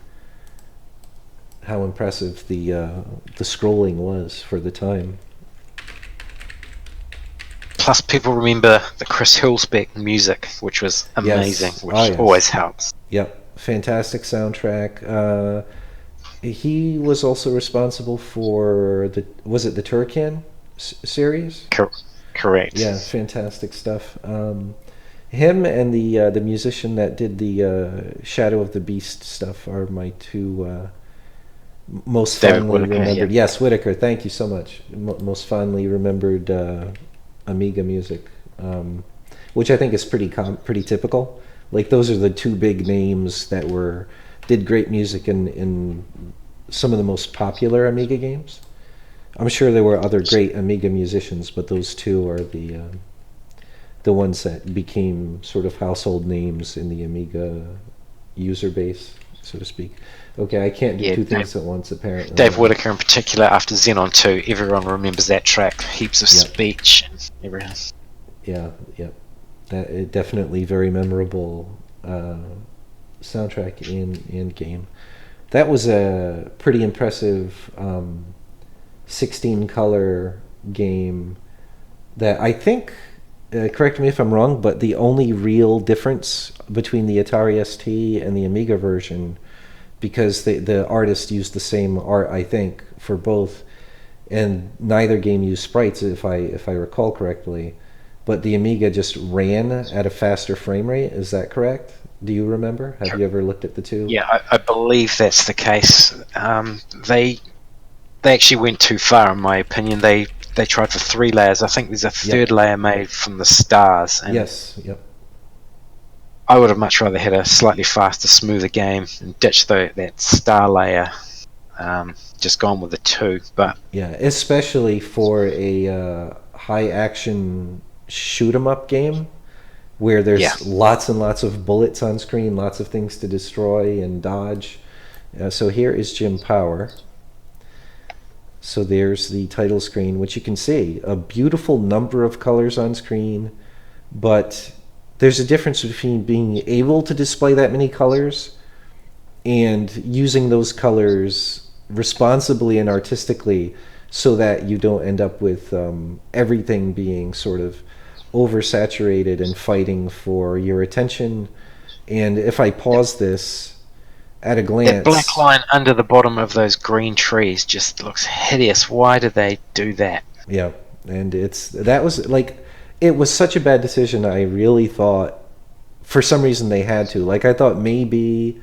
how impressive the scrolling was for the time. Plus, people remember the Chris Hillsbeck music, which was amazing, yes. which always helps. Yep, fantastic soundtrack. He was also responsible for was it the Turrican series? Correct. Yeah, fantastic stuff. Him and the musician that did the Shadow of the Beast stuff are my two most fondly remembered. Yeah. Yes, Whitaker. Thank you so much. Most fondly remembered Amiga music, which I think is pretty typical. Like, those are the two big names that did great music in some of the most popular Amiga games. I'm sure there were other great Amiga musicians, but those two are the ones that became sort of household names in the Amiga user base, so to speak. Okay, I can't do two things at once, apparently. Dave Whitaker in particular, after Xenon 2, everyone remembers that track. Heaps of speech and everything. Yeah. That definitely very memorable soundtrack and game. That was a pretty impressive 16-color game that I think, correct me if I'm wrong, but the only real difference between the Atari ST and the Amiga version, because the artist used the same art, I think, for both, and neither game used sprites, if I recall correctly, but the Amiga just ran at a faster frame rate. Is that correct? Do you remember? Have you ever looked at the two? Yeah, I believe that's the case. They actually went too far, in my opinion. They tried for 3 layers. I think there's a third layer made from the stars. And yes, yep. I would have much rather had a slightly faster, smoother game and ditched that star layer. Just gone with the 2. But yeah, especially for a high action shoot 'em up game where there's lots and lots of bullets on screen, lots of things to destroy and dodge. So here is Jim Power. So there's the title screen, which you can see a beautiful number of colors on screen, but there's a difference between being able to display that many colors and using those colors responsibly and artistically so that you don't end up with everything being sort of oversaturated and fighting for your attention. And if I pause this at a glance, That black line under the bottom of those green trees just looks hideous. Why did they do that? yeah, and that was like, it was such a bad decision. I really thought for some reason they had to. Like, I thought maybe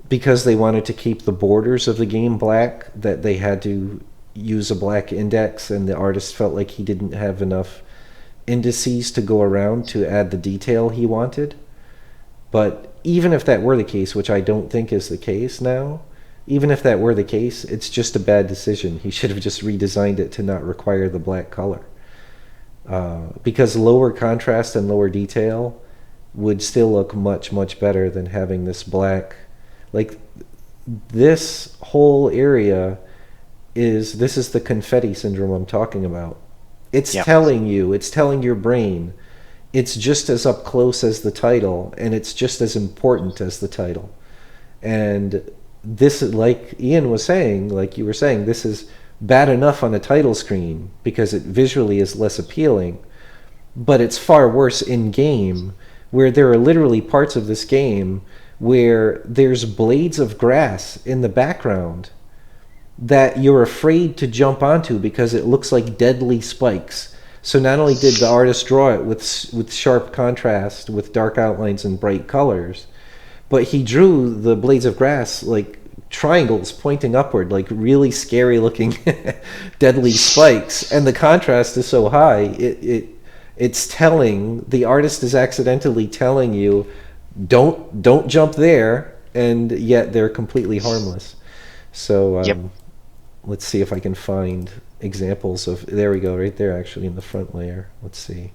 because they wanted to keep the borders of the game black, that they had to use a black index, and the artist felt like he didn't have enough indices to go around to add the detail he wanted. But even if that were the case, which I don't think is the case now, even if that were the case, it's just a bad decision. He should have just redesigned it to not require the black color. Because lower contrast and lower detail would still look much, much better than having this black. Like, this whole area this is the confetti syndrome I'm talking about. It's telling you, it's telling your brain, it's just as up close as the title, and it's just as important as the title. And this, like Ian was saying, like you were saying, this is bad enough on a title screen because it visually is less appealing, but it's far worse in game, where there are literally parts of this game where there's blades of grass in the background that you're afraid to jump onto because it looks like deadly spikes. So not only did the artist draw it with sharp contrast, with dark outlines and bright colors, but he drew the blades of grass like triangles pointing upward, like really scary looking deadly spikes. And the contrast is so high, it's telling, the artist is accidentally telling you, don't jump there, and yet they're completely harmless. So let's see if I can find examples of, there we go, right there actually in the front layer. Let's see.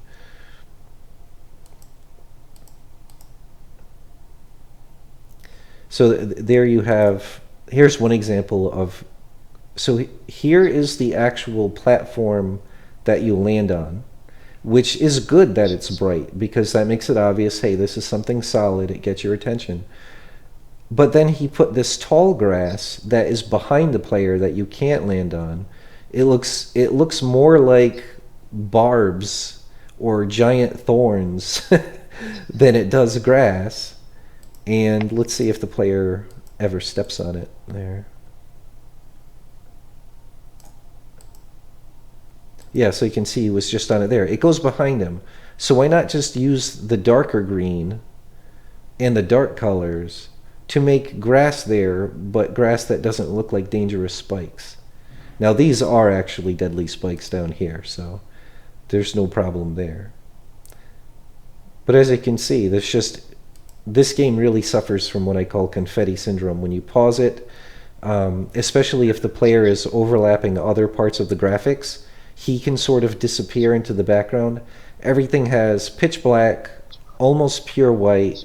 So there you have, here's one example of, so here is the actual platform that you land on, which is good that it's bright because that makes it obvious, hey, this is something solid, it gets your attention. But then he put this tall grass that is behind the player that you can't land on. It looks more like barbs or giant thorns than it does grass. And let's see if the player ever steps on it there. Yeah, so you can see he was just on it there. It goes behind him. So why not just use the darker green and the dark colors to make grass there, but grass that doesn't look like dangerous spikes? Now these are actually deadly spikes down here, so there's no problem there. But as you can see, this game really suffers from what I call confetti syndrome. When you pause it, especially if the player is overlapping other parts of the graphics, he can sort of disappear into the background. Everything has pitch black, almost pure white,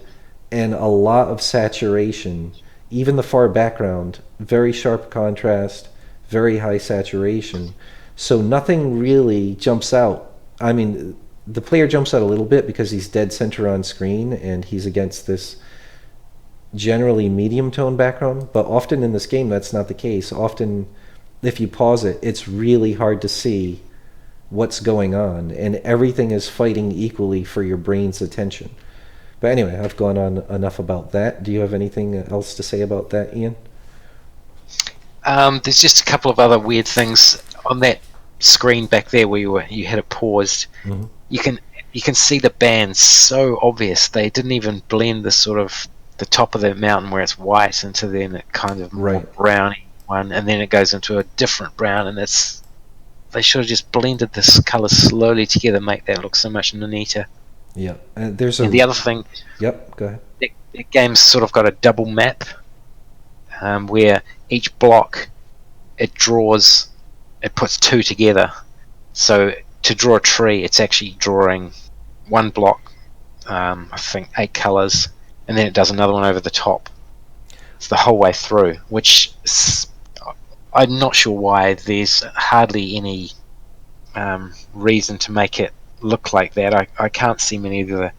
and a lot of saturation. Even the far background, very sharp contrast, very high saturation. So nothing really jumps out. I mean, the player jumps out a little bit because he's dead center on screen and he's against this generally medium tone background, but often in this game that's not the case. Often if you pause it, it's really hard to see what's going on, and everything is fighting equally for your brain's attention. But anyway, I've gone on enough about that. Do you have anything else to say about that, Ian? There's just a couple of other weird things on that screen back there where you had it paused. Mm-hmm. You can see the bands so obvious. They didn't even blend the sort of the top of the mountain where it's white into then it kind of more browny one, and then it goes into a different brown, and they should have just blended this color slowly together, make that look so much neater. Yeah, and the other thing. Yep, go ahead. The game's sort of got a double map, where each block it puts two together. So to draw a tree, it's actually drawing one block, I think 8 colors, and then it does another one over the top. It's the whole way through, which I'm not sure why there's hardly any reason to make it look like that. I can't see many of the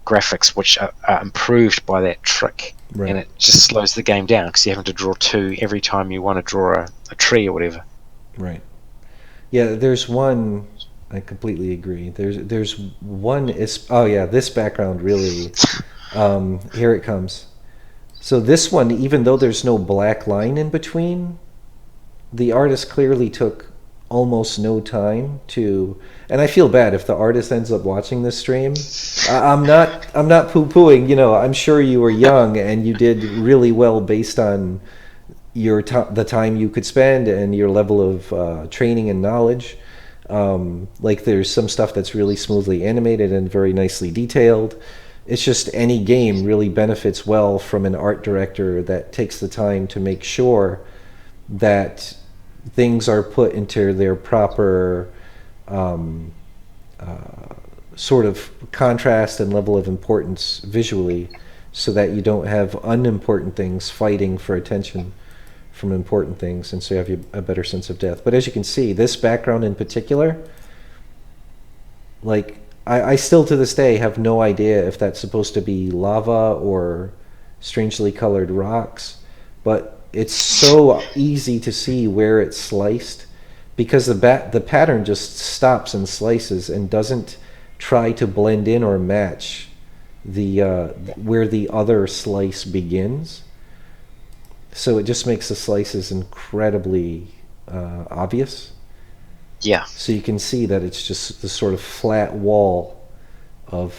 graphics which are improved by that trick, Right. and it just slows the game down because you're having to draw two every time you want to draw a tree or whatever. Right. Yeah, there's one. I completely agree. There's one is. Oh yeah, this background really. Here it comes. So this one, even though there's no black line in between, the artist clearly took almost no time to. And I feel bad if the artist ends up watching this stream. I'm not poo-pooing. You know, I'm sure you were young and you did really well based on the time you could spend and your level of training and knowledge. Like there's some stuff that's really smoothly animated and very nicely detailed. It's just any game really benefits well from an art director that takes the time to make sure that things are put into their proper sort of contrast and level of importance visually, so that you don't have unimportant things fighting for attention from important things, and so you have a better sense of depth. But as you can see, this background in particular, like I still to this day have no idea if that's supposed to be lava or strangely colored rocks, but it's so easy to see where it's sliced because the pattern just stops and slices and doesn't try to blend in or match the where the other slice begins. So it just makes the slices incredibly obvious. Yeah. So you can see that it's just this sort of flat wall of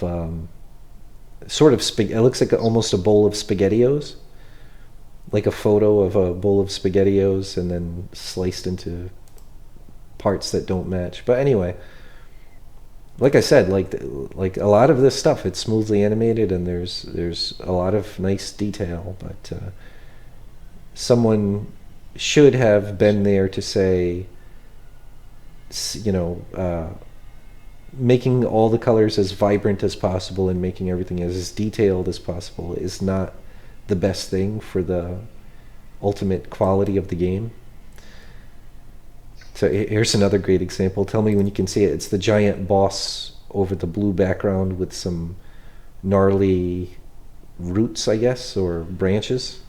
sort of it looks like almost a bowl of SpaghettiOs, like a photo of a bowl of SpaghettiOs and then sliced into parts that don't match. But anyway, like I said, like a lot of this stuff, it's smoothly animated and there's a lot of nice detail, but someone should have been there to say, you know, making all the colors as vibrant as possible and making everything as detailed as possible is not the best thing for the ultimate quality of the game. So here's another great example. Tell me when you can see it. It's the giant boss over the blue background with some gnarly roots, I guess, or branches.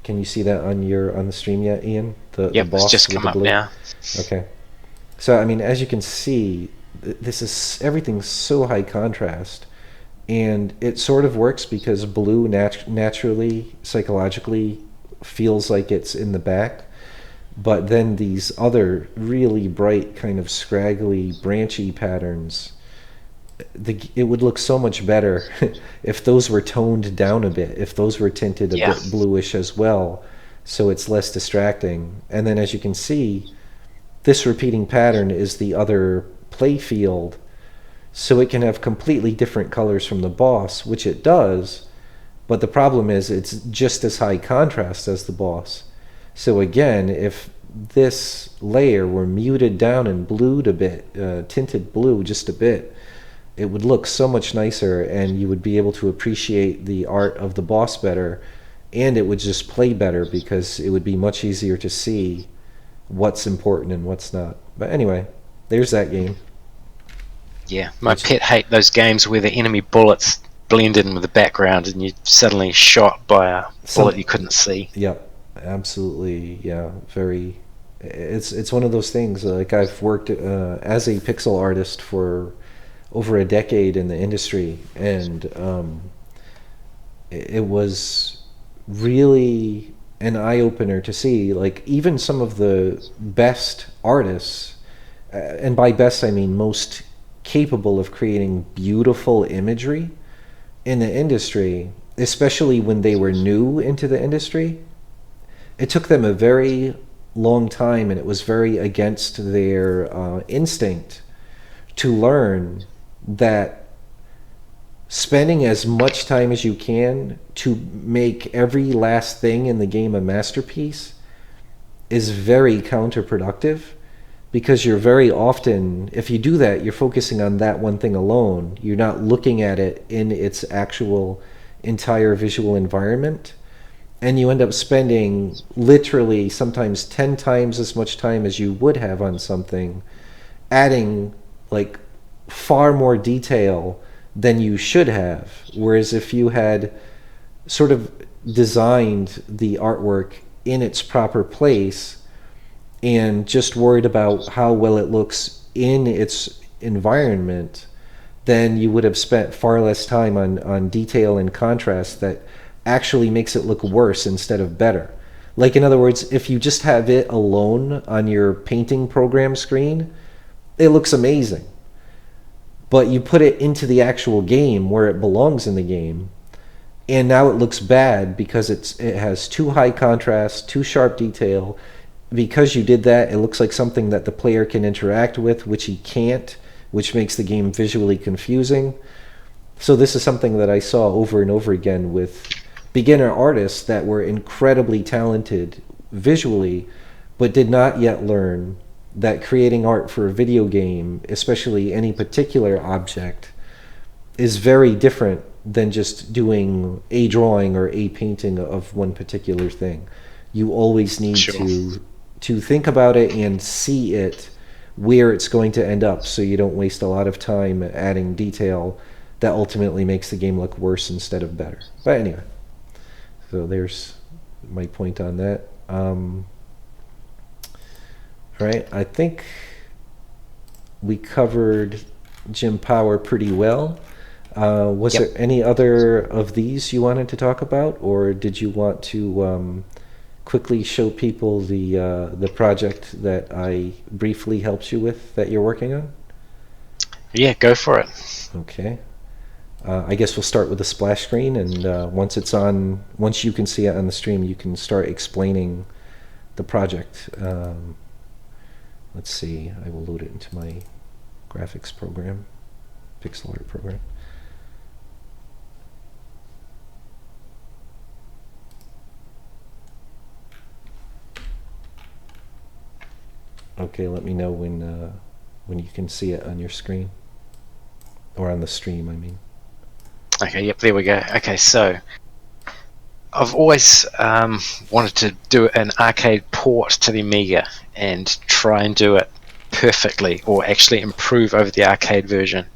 Can you see that on the stream yet, Ian? Yep, the boss it's just with come the up blue? now. Okay. So I mean, as you can see, this is everything's so high contrast, and it sort of works because blue naturally, psychologically, feels like it's in the back, but then these other really bright, kind of scraggly, branchy patterns, it would look so much better if those were toned down a bit, if those were tinted a bit bluish as well, so it's less distracting. And then as you can see, this repeating pattern is the other play field, so it can have completely different colors from the boss, which it does, but the problem is it's just as high contrast as the boss. So again, if this layer were muted down and blued a bit, tinted blue just a bit, it would look so much nicer and you would be able to appreciate the art of the boss better, and it would just play better because it would be much easier to see what's important and what's not. But anyway, there's that game. Yeah, my pet hate those games where the enemy bullets blend in with the background and you're suddenly shot by a bullet you couldn't see. Yep, absolutely. Yeah, very. It's one of those things. Like I've worked as a pixel artist for over a decade in the industry, and it was really an eye-opener to see, like, even some of the best artists, and by best I mean most capable of creating beautiful imagery in the industry, especially when they were new into the industry. It took them a very long time, and it was very against their instinct to learn that spending as much time as you can to make every last thing in the game a masterpiece is very counterproductive, because you're very often, if you do that, you're focusing on that one thing alone. You're not looking at it in its actual entire visual environment. and you end up spending literally sometimes 10 times as much time as you would have on something, adding like far more detail than you should have. Whereas if you had sort of designed the artwork in its proper place and just worried about how well it looks in its environment, then you would have spent far less time on detail and contrast that actually makes it look worse instead of better. Like, in other words, if you just have it alone on your painting program screen, it looks amazing. But you put it into the actual game where it belongs in the game, and now it looks bad because it has too high contrast, too sharp detail. Because you did that, it looks like something that the player can interact with, which he can't, which makes the game visually confusing. So this is something that I saw over and over again with beginner artists that were incredibly talented visually, but did not yet learn that creating art for a video game, especially any particular object, is very different than just doing a drawing or a painting of one particular thing. You always need to think about it and see it where it's going to end up, so you don't waste a lot of time adding detail that ultimately makes the game look worse instead of better. But anyway, so there's my point on that. All right, I think we covered Jim Power pretty well. Was there any other of these you wanted to talk about, or did you want to quickly show people the project that I briefly helped you with that you're working on? Yeah, go for it. Okay. I guess we'll start with the splash screen, and once you can see it on the stream, you can start explaining the project. Let's see, I will load it into my graphics program, pixel art program. Okay, let me know when you can see it on your screen, or on the stream, I mean. Okay, yep, there we go. Okay, so I've always wanted to do an arcade port to the Amiga and try and do it perfectly, or actually improve over the arcade version.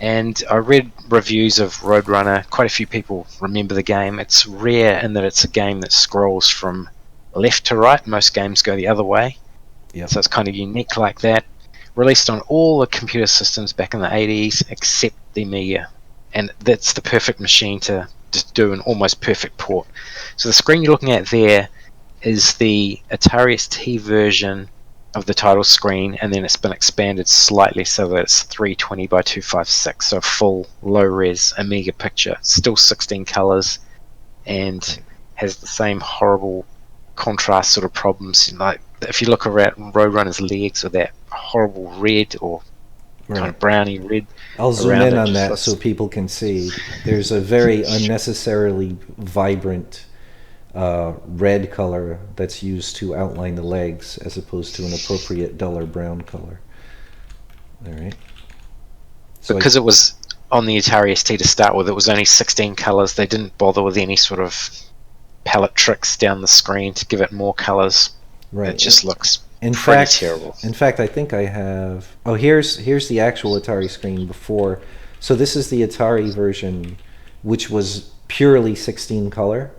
And I read reviews of Roadrunner. Quite a few people remember the game. It's rare in that it's a game that scrolls from left to right. Most games go the other way. Yep. So it's kind of unique like that. Released on all the computer systems back in the 80s except the Amiga. And that's the perfect machine to just do an almost perfect port. So the screen you're looking at there is the Atari ST version of the title screen, and then it's been expanded slightly so that it's 320 by 256, so a full low-res Amiga picture. Still 16 colors, and has the same horrible contrast sort of problems. Like if you look around Roadrunner's legs with that horrible red or kind of browny red. I'll zoom in on that so people can see. There's a very unnecessarily vibrant red color that's used to outline the legs as opposed to an appropriate duller brown color. All right. So because it was on the Atari ST to start with, it was only 16 colors. They didn't bother with any sort of palette tricks down the screen to give it more colors. Right. It just looks pretty terrible. In fact, I think I have... Oh, here's the actual Atari screen before. So this is the Atari version, which was purely 16 color.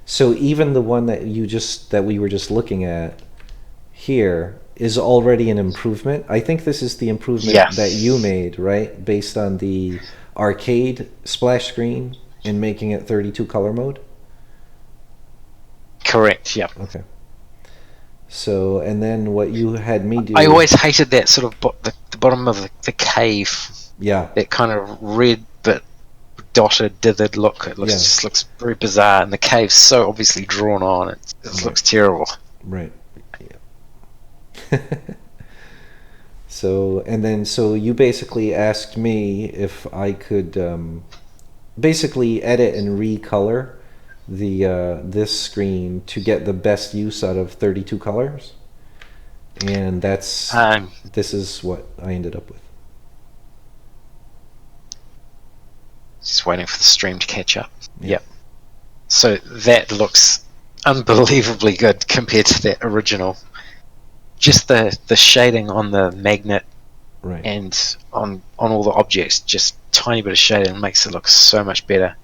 So even the one that we were just looking at here is already an improvement. I think this is the improvement that you made, right? Based on the arcade splash screen and making it 32 color mode? Correct, yeah. Okay. So, and then what you had me do... I always hated that sort of the bottom of the cave. Yeah. That kind of red but dotted, dithered look. It looks just looks very bizarre, and the cave's so obviously drawn on. It looks terrible. Right. Yeah. So you basically asked me if I could basically edit and recolor this screen to get the best use out of 32 colors, and this is what I ended up with. Just waiting for the stream to catch up. Yep. So that looks unbelievably good compared to that original. Just the shading on the magnet Right. and on all the objects, just tiny bit of shading makes it look so much better.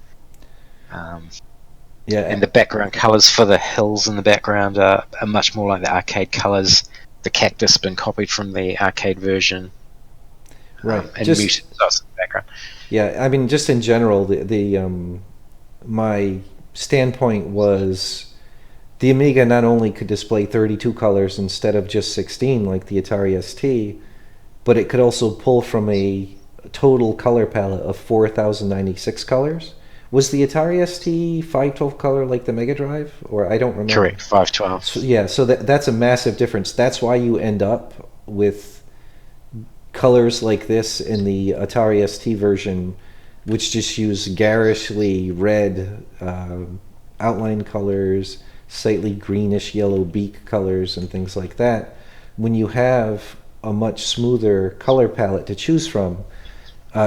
Yeah. And the background colours for the hills in the background are much more like the arcade colours. The cactus has been copied from the arcade version, Right. and Just muted dots in the background. yeah. I mean, just in general, the my standpoint was the Amiga not only could display 32 colors instead of just 16 like the Atari ST, but it could also pull from a total color palette of 4,096 colors. Was the Atari ST 512 color like the Mega Drive? Or I don't remember. Correct, 512. So, yeah, so that's a massive difference. That's why you end up with colors like this in the Atari ST version, which just use garishly red outline colors, slightly greenish yellow beak colors, and things like that. When you have a much smoother color palette to choose from,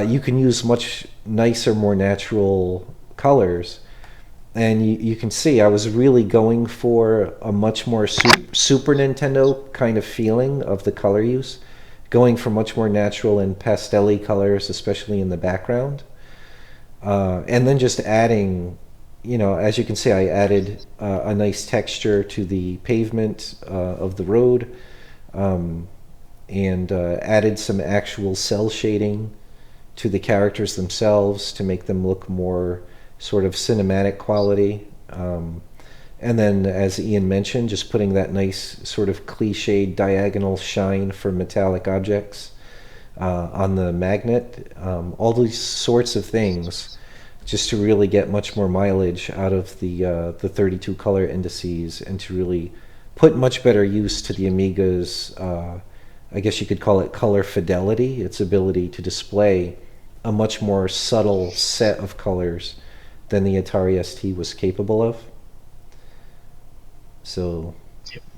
you can use much nicer, more natural colors. And you can see I was really going for a much more Super Nintendo kind of feeling of the color use, going for much more natural and pastel-y colors, especially in the background. And then just adding, as you can see, I added a nice texture to the pavement of the road, and added some actual cell shading to the characters themselves to make them look more sort of cinematic quality. And then, as Ian mentioned, just putting that nice sort of cliched diagonal shine for metallic objects on the magnet. All these sorts of things just to really get much more mileage out of the 32 color indices and to really put much better use to the Amiga's, I guess you could call it color fidelity, its ability to display a much more subtle set of colors than the Atari ST was capable of. So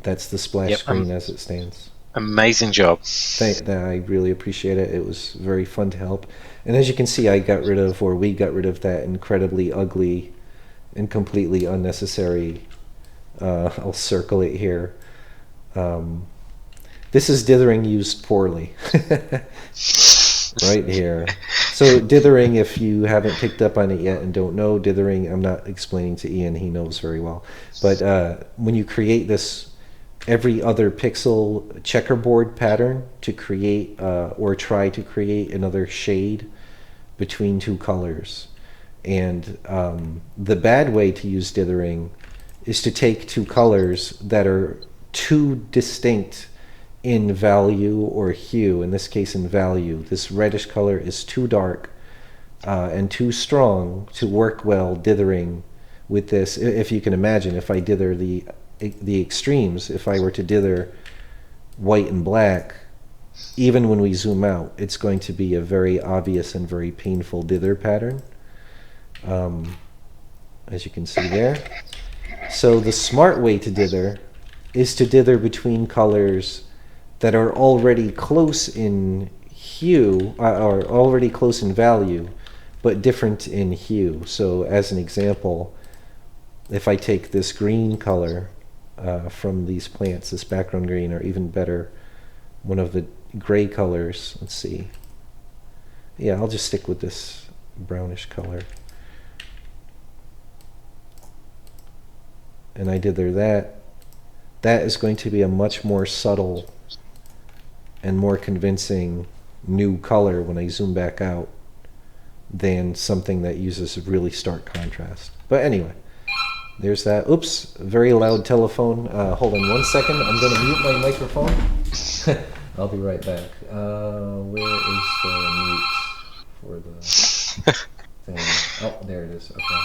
that's the splash screen as it stands. Amazing job. I really appreciate it. It was very fun to help. And as you can see, we got rid of that incredibly ugly and completely unnecessary, I'll circle it here. This is dithering used poorly. Right here. So dithering, if you haven't picked up on it yet and don't know, dithering, I'm not explaining to Ian, he knows very well. But when you create this every other pixel checkerboard pattern to create or try to create another shade between two colors. And the bad way to use dithering is to take two colors that are too distinct in value or hue, in this case in value. This reddish color is too dark and too strong to work well dithering with this. If you can imagine, if I dither the extremes, if I were to dither white and black, even when we zoom out, it's going to be a very obvious and very painful dither pattern, as you can see there. So the smart way to dither is to dither between colors that are already close in hue, or already close in value, but different in hue. So as an example, if I take this green color from these plants, this background green, or even better, one of the gray colors, let's see. Yeah, I'll just stick with this brownish color. And I dither that. That is going to be a much more subtle and more convincing new color when I zoom back out than something that uses a really stark contrast. But anyway, there's that. Oops, very loud telephone. Hold on 1 second. I'm going to mute my microphone. I'll be right back. Where is the mute for the thing? Oh, there it is. Okay.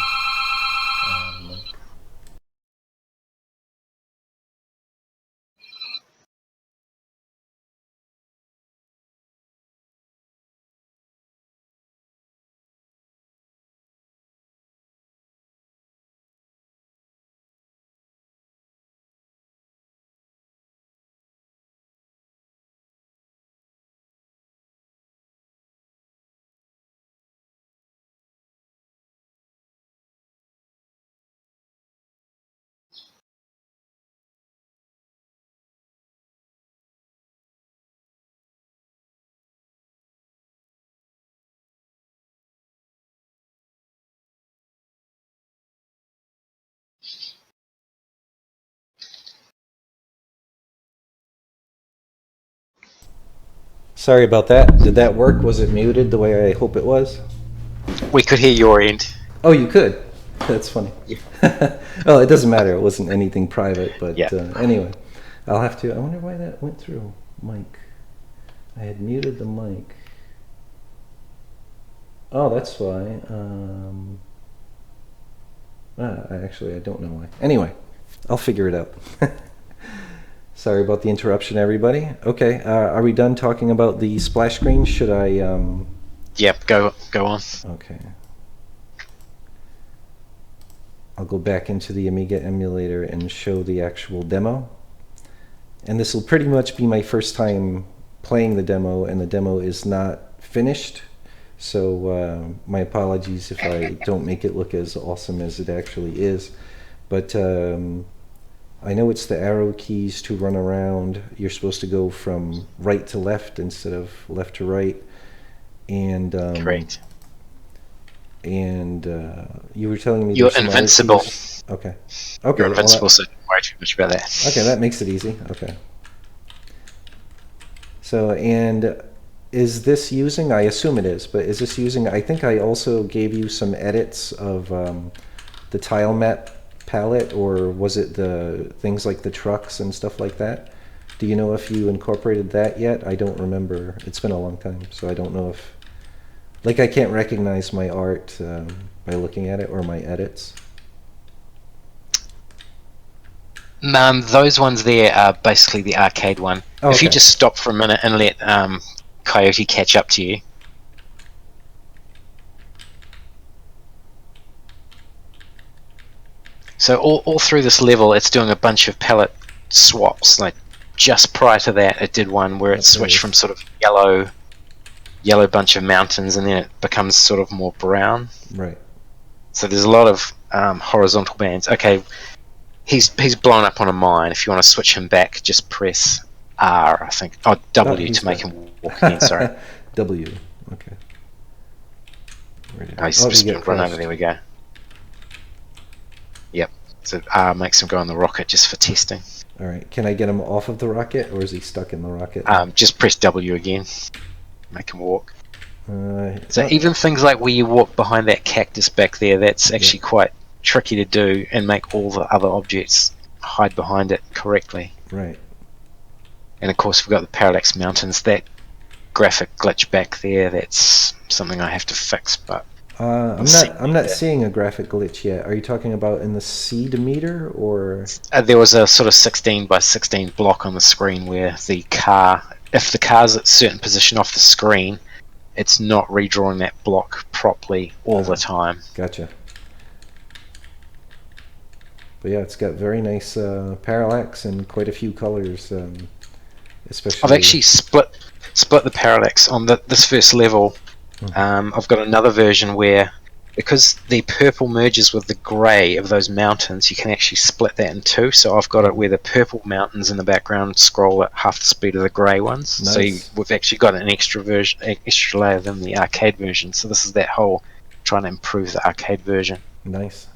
Sorry about that. Did that work? Was it muted the way I hope it was? We could hear your end. Oh, you could. That's funny. Yeah. Well, it doesn't matter. It wasn't anything private, but Yeah. anyway, I'll have to. I wonder why that went through. Mic. I had muted the mic. Oh, that's why. I don't know why. Anyway, I'll figure it out. Sorry about the interruption, everybody. Okay, are we done talking about the splash screen? Should I? Yep. Go on. Okay. I'll go back into the Amiga emulator and show the actual demo. And this will pretty much be my first time playing the demo, and the demo is not finished. So my apologies if I don't make it look as awesome as it actually is. But I know it's the arrow keys to run around. You're supposed to go from right to left instead of left to right. And Correct. And you were telling me You're there's some other invincible. keys. Okay. You're invincible, so don't worry too much about that. Okay, that makes it easy. Okay. So, and is this using, I assume it is, but is this using, I think I also gave you some edits of the tile map palette, or was it the things like the trucks and stuff like that? Do you know if you incorporated that yet? I don't remember. It's been a long time, so I don't know if, like, I can't recognize my art by looking at it, or my edits. Those ones there are basically the arcade one. Oh, if you okay. just stop for a minute and let Coyote catch up to you. So all through this level, it's doing a bunch of palette swaps. Like just prior to that, it did one where it switched from sort of yellow bunch of mountains, and then it becomes sort of more brown. Right. So there's a lot of horizontal bands. Okay, he's blown up on a mine. If you want to switch him back, just press R, I think. Oh, W to make him walk again, sorry. W, okay. Oh, he's just been run over, there we go. Yep, so R makes him go on the rocket just for testing. Alright, can I get him off of the rocket, or is he stuck in the rocket? Just press W again, make him walk. So Oh, even things like where you walk behind that cactus back there, that's actually quite tricky to do and make all the other objects hide behind it correctly. right. And of course we've got the Parallax Mountains, that graphic glitch back there, that's something I have to fix, but I'm not seeing a graphic glitch yet. Are you talking about in the seed meter, or? there was a sort of 16 by 16 block on the screen where the car, if the car's at a certain position off the screen, it's not redrawing that block properly all the time. Gotcha. But yeah, it's got very nice parallax and quite a few colors, especially. I've actually split the parallax on this first level. I've got another version where, because the purple merges with the grey of those mountains, you can actually split that in two. So I've got it where the purple mountains in the background scroll at half the speed of the grey ones. Nice. So we've actually got an extra layer than the arcade version. So this is that whole trying to improve the arcade version. Nice.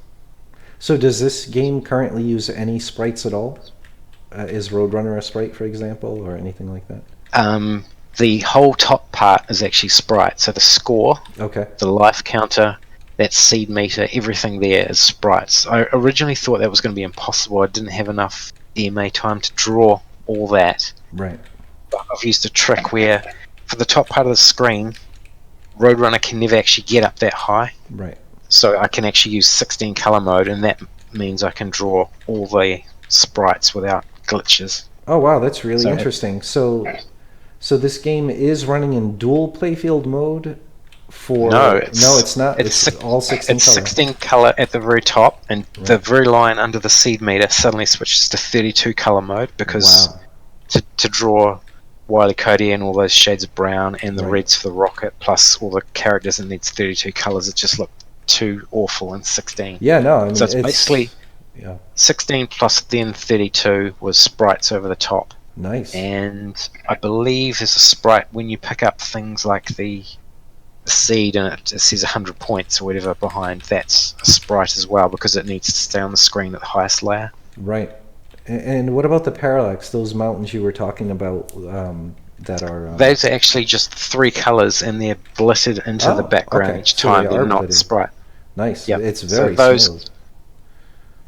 So does this game currently use any sprites at all? Is Roadrunner a sprite, for example, or anything like that? The whole top part is actually sprite. So the score, Okay. the life counter, that seed meter, everything there is sprites. I originally thought that was going to be impossible. I didn't have enough EMA time to draw all that. Right. But I've used a trick where, for the top part of the screen, Roadrunner can never actually get up that high. Right. So I can actually use 16 color mode, and that means I can draw all the sprites without glitches. Oh wow, that's really interesting. So this game is running in dual playfield mode for... No, it's not. It's all 16 it's color. 16 color at the very top, and the very line under the seed meter suddenly switches to 32 color mode, because to draw Wile E. Coyote and all those shades of brown and the reds for the rocket, plus all the characters, it needs 32 colors. It just looked too awful in 16. Yeah, no, I mean, so it's basically 16 plus then 32 was sprites over the top. Nice. And I believe there's a sprite when you pick up things like the seed and it says 100 points or whatever behind, that's a sprite as well, because it needs to stay on the screen at the highest layer. Right. And what about the parallax, those mountains you were talking about? that are... Those are actually just 3 colors, and they're blitted into the background each So they time. They're are not blitted. Sprite. Nice. Yep. It's So very smooth.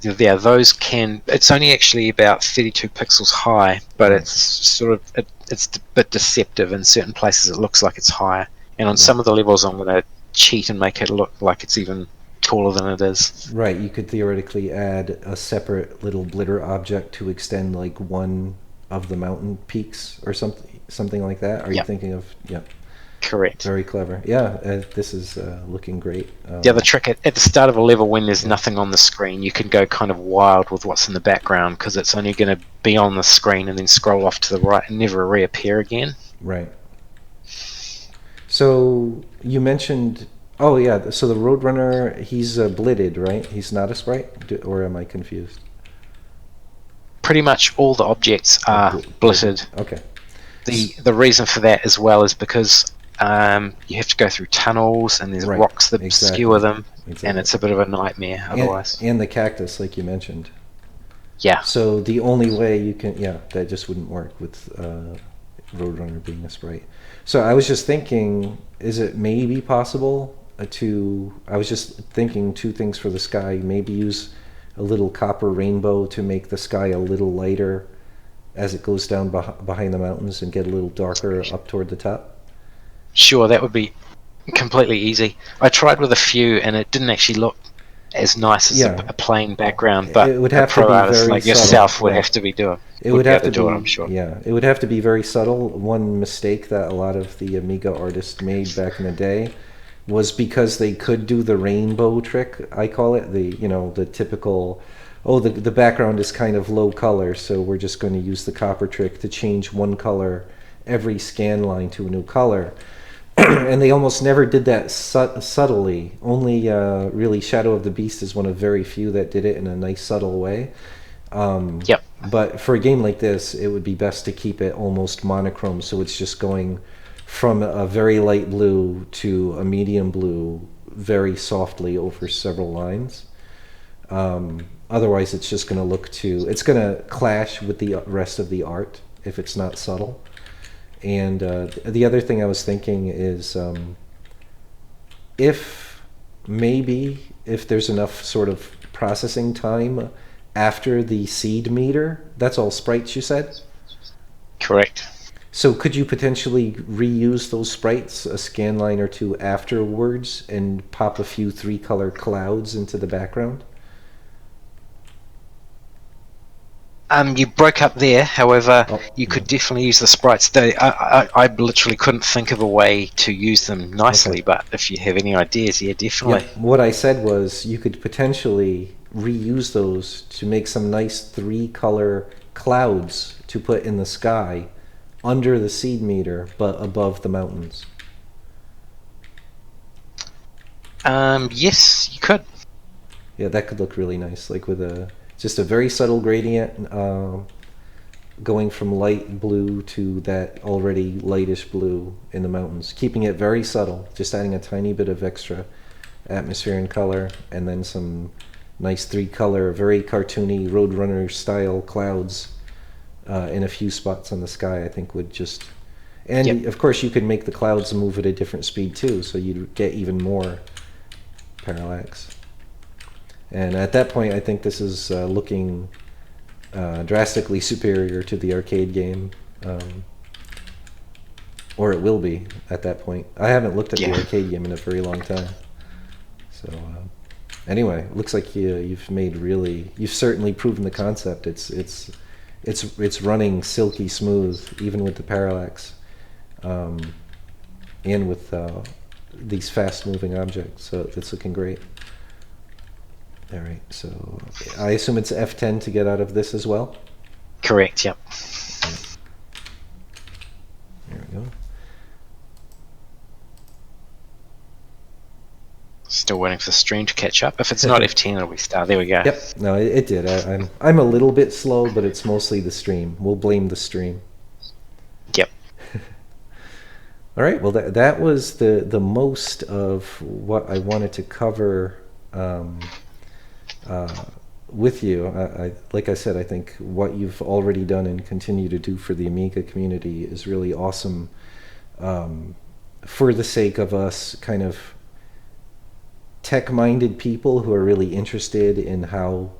Yeah, those can. It's only actually about 32 pixels high, but it's sort of it's a bit deceptive. In certain places, it looks like it's higher, and on some of the levels, I'm going to cheat and make it look like it's even taller than it is. Right. You could theoretically add a separate little blitter object to extend like one of the mountain peaks or something like that. Are you thinking of? Yeah. Correct. Very clever. Yeah, this is looking great. The other trick at the start of a level, when there's nothing on the screen, you can go kind of wild with what's in the background, because it's only going to be on the screen and then scroll off to the right and never reappear again. Right. So you mentioned, oh yeah, so the Roadrunner, he's blitted, right? He's not a sprite, or am I confused? Pretty much all the objects are blitted. Okay. The reason for that as well is because you have to go through tunnels, and there's rocks that skewer them, and it's a bit of a nightmare otherwise. And the cactus, like you mentioned. Yeah. So the only way you can, that just wouldn't work with Roadrunner being a sprite. So I was just thinking, is it maybe possible I was just thinking 2 things for the sky. Maybe use a little copper rainbow to make the sky a little lighter as it goes down behind the mountains and get a little darker up toward the top. Sure, that would be completely easy. I tried with a few, and it didn't actually look as nice as a plain background, but it would have a pro to be artist very like subtle. yourself would have to be doing. It would have to do be, it, I'm sure. Yeah, it would have to be very subtle. One mistake that a lot of the Amiga artists made back in the day was because they could do the rainbow trick, I call it, the typical, the background is kind of low color, so we're just going to use the copper trick to change one color every scan line to a new color. And they almost never did that subtly. Only really Shadow of the Beast is one of very few that did it in a nice subtle way. But for a game like this, it would be best to keep it almost monochrome, so it's just going from a very light blue to a medium blue very softly over several lines. Otherwise, it's just going to it's going to clash with the rest of the art if it's not subtle. And the other thing I was thinking is if there's enough sort of processing time after the seed meter, that's all sprites you said? Correct. So could you potentially reuse those sprites a scan line or 2 afterwards and pop a few 3-color clouds into the background? You broke up there, however, you could definitely use the sprites. I literally couldn't think of a way to use them nicely, but if you have any ideas, definitely. Yeah. What I said was you could potentially reuse those to make some nice 3-color clouds to put in the sky under the seed meter, but above the mountains. Yes, you could. Yeah, that could look really nice, like with just a very subtle gradient going from light blue to that already lightish blue in the mountains, keeping it very subtle, just adding a tiny bit of extra atmosphere and color, and then some nice 3-color, very cartoony Roadrunner style clouds in a few spots on the sky. I think would just, and of course you could make the clouds move at a different speed too, so you'd get even more parallax. And at that point, I think this is looking drastically superior to the arcade game, or it will be at that point. I haven't looked at the arcade game in a very long time. So anyway, it looks like you've certainly proven the concept. It's running silky smooth, even with the parallax, and with these fast-moving objects. So it's looking great. All right, so I assume it's F10 to get out of this as well? Correct, yep. There we go. Still waiting for the stream to catch up. If it's not F10, it'll be star. There we go. Yep, no, it did. I'm a little bit slow, but it's mostly the stream. We'll blame the stream. Yep. All right, well, that was the most of what I wanted to cover with you. Like I said, I think what you've already done and continue to do for the Amiga community is really awesome. For the sake of us kind of tech-minded people who are really interested in how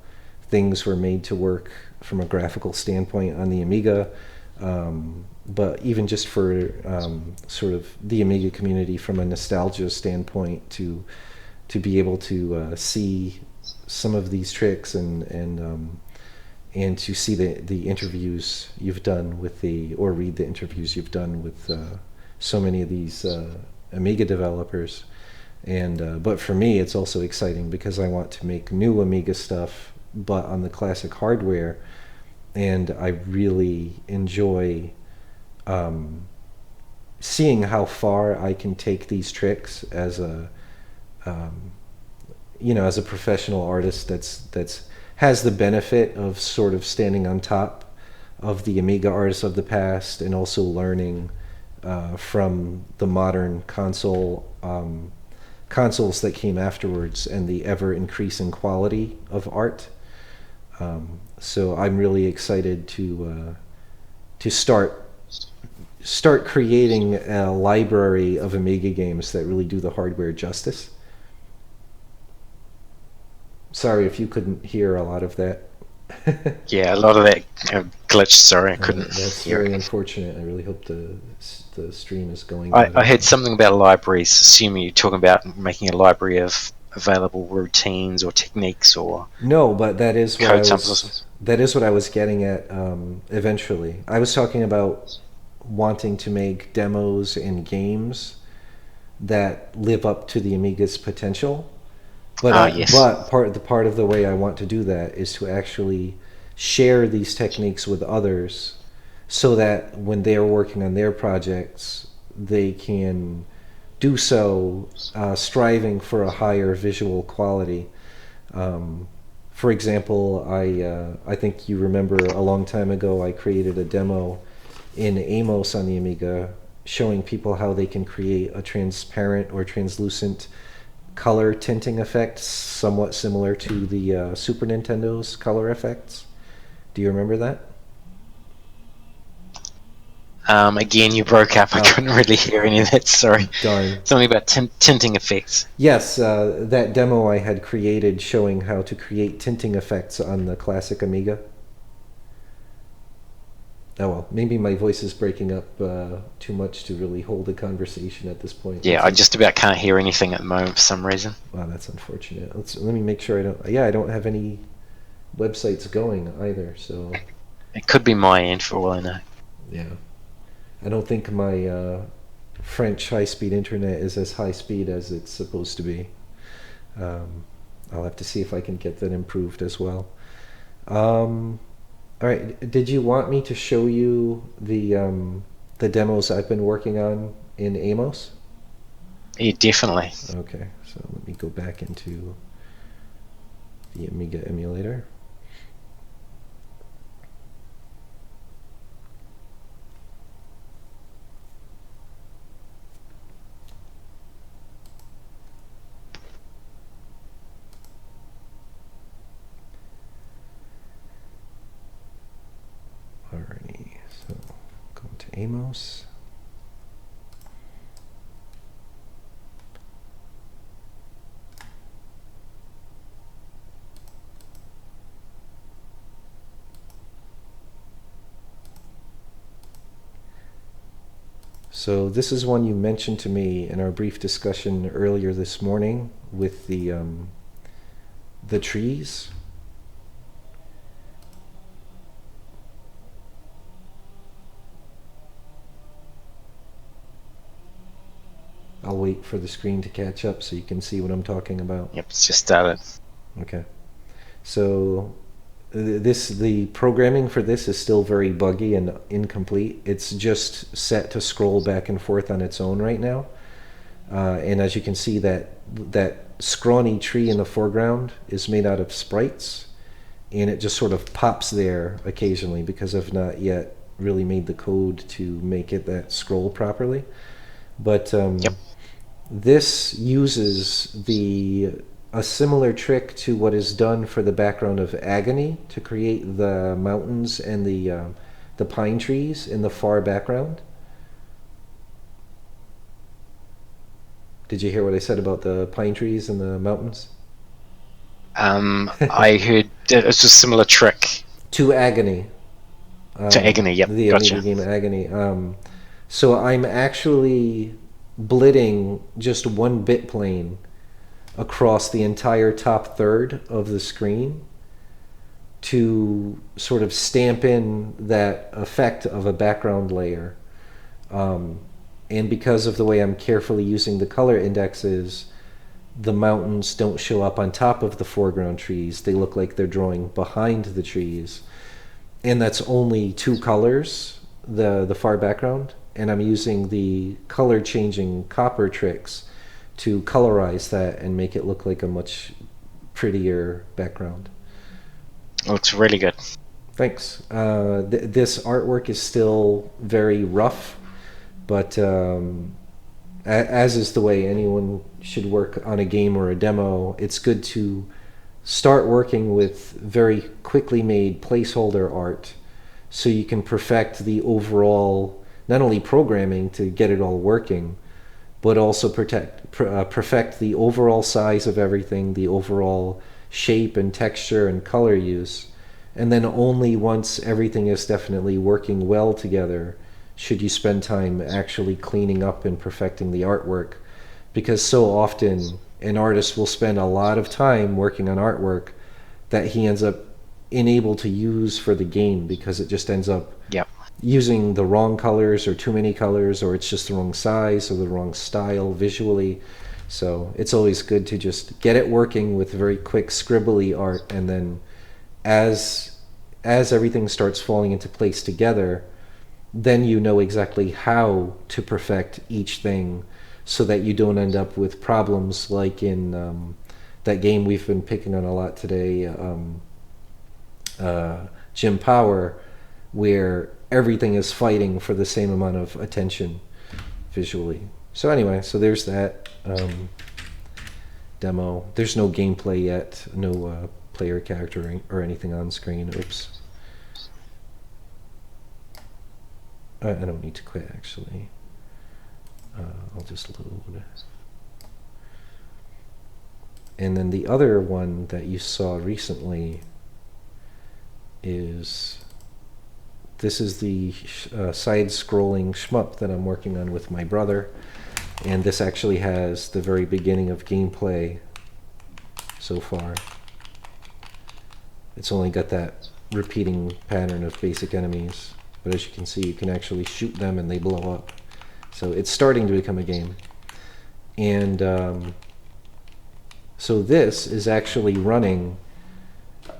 things were made to work from a graphical standpoint on the Amiga, but even just for sort of the Amiga community from a nostalgia standpoint, to be able to see some of these tricks and to see the interviews you've done with or read the interviews you've done with so many of these Amiga developers. And but for me, it's also exciting because I want to make new Amiga stuff, but on the classic hardware, and I really enjoy seeing how far I can take these tricks as a as a professional artist that's has the benefit of sort of standing on top of the Amiga artists of the past, and also learning from the modern consoles that came afterwards and the ever increasing quality of art. So I'm really excited to start creating a library of Amiga games that really do the hardware justice. Sorry if you couldn't hear a lot of that. Yeah, a lot of that glitched. Sorry, I couldn't That's hear very it. unfortunate. I really hope the stream is going I better. heard something about libraries, assuming you're talking about making a library of available routines or techniques or No, but that is what code samples or something. that is what I was getting at. Eventually, I was talking about wanting to make demos and games that live up to the Amiga's potential. Yes. But part of the way I want to do that is to actually share these techniques with others, so that when they're working on their projects, they can do so striving for a higher visual quality. For example, I think you remember a long time ago I created a demo in Amos on the Amiga, showing people how they can create a transparent or translucent color tinting effect, somewhat similar to the Super Nintendo's color effects. Do you remember that? Again, you broke up. I couldn't really hear any of that. Sorry. Darn. Something about tinting effects. Yes, that demo I had created showing how to create tinting effects on the classic Amiga. Oh well, maybe my voice is breaking up too much to really hold a conversation at this point. Yeah, I just about can't hear anything at the moment for some reason. Wow, that's unfortunate. Let me make sure I don't. Yeah, I don't have any websites going either. So It could be my end for all I know. yeah, I don't think my French high-speed internet is as high speed as it's supposed to be. I'll have to see if I can get that improved as well. All right, did you want me to show you the demos I've been working on in Amos? Yeah, definitely. Okay, so let me go back into the Amiga emulator. Alrighty, so go to Amos. So this is one you mentioned to me in our brief discussion earlier this morning with the trees. I'll wait for the screen to catch up so you can see what I'm talking about. Yep, it's just started. Okay. So the programming for this is still very buggy and incomplete. It's just set to scroll back and forth on its own right now. And as you can see, that scrawny tree in the foreground is made out of sprites, and it just sort of pops there occasionally because I've not yet really made the code to make it that scroll properly. But Yep. this uses the a similar trick to what is done for the background of Agony to create the mountains and the pine trees in the far background. Did you hear what I said about the pine trees and the mountains? I heard it's a similar trick To Agony. to Agony. Yep, The gotcha. Amiga game Agony. So I'm actually blitting just one bit plane across the entire top third of the screen to sort of stamp in that effect of a background layer. And because of the way I'm carefully using the color indexes, the mountains don't show up on top of the foreground trees. They look like they're drawing behind the trees. And that's only two colors, the far background. And I'm using the color changing copper tricks to colorize that and make it look like a much prettier background. Looks really good. Thanks. This artwork is still very rough, but as is the way anyone should work on a game or a demo, it's good to start working with very quickly made placeholder art so you can perfect the overall, not only programming to get it all working, but also perfect the overall size of everything, the overall shape and texture and color use. And then only once everything is definitely working well together should you spend time actually cleaning up and perfecting the artwork. Because so often an artist will spend a lot of time working on artwork that he ends up unable to use for the game because it just ends up Yep. using the wrong colors or too many colors, or it's just the wrong size or the wrong style visually. So it's always good to just get it working with very quick scribbly art, and then as everything starts falling into place together, then you know exactly how to perfect each thing so that you don't end up with problems like in that game we've been picking on a lot today, Jim Power, where everything is fighting for the same amount of attention visually. So anyway, so there's that demo. There's no gameplay yet, no player character or anything on screen. Oops. I don't need to quit, actually. I'll just load. And then the other one that you saw recently is... This is the side-scrolling shmup that I'm working on with my brother. And this actually has the very beginning of gameplay so far. It's only got that repeating pattern of basic enemies. But as you can see, you can actually shoot them and they blow up. So it's starting to become a game. And so this is actually running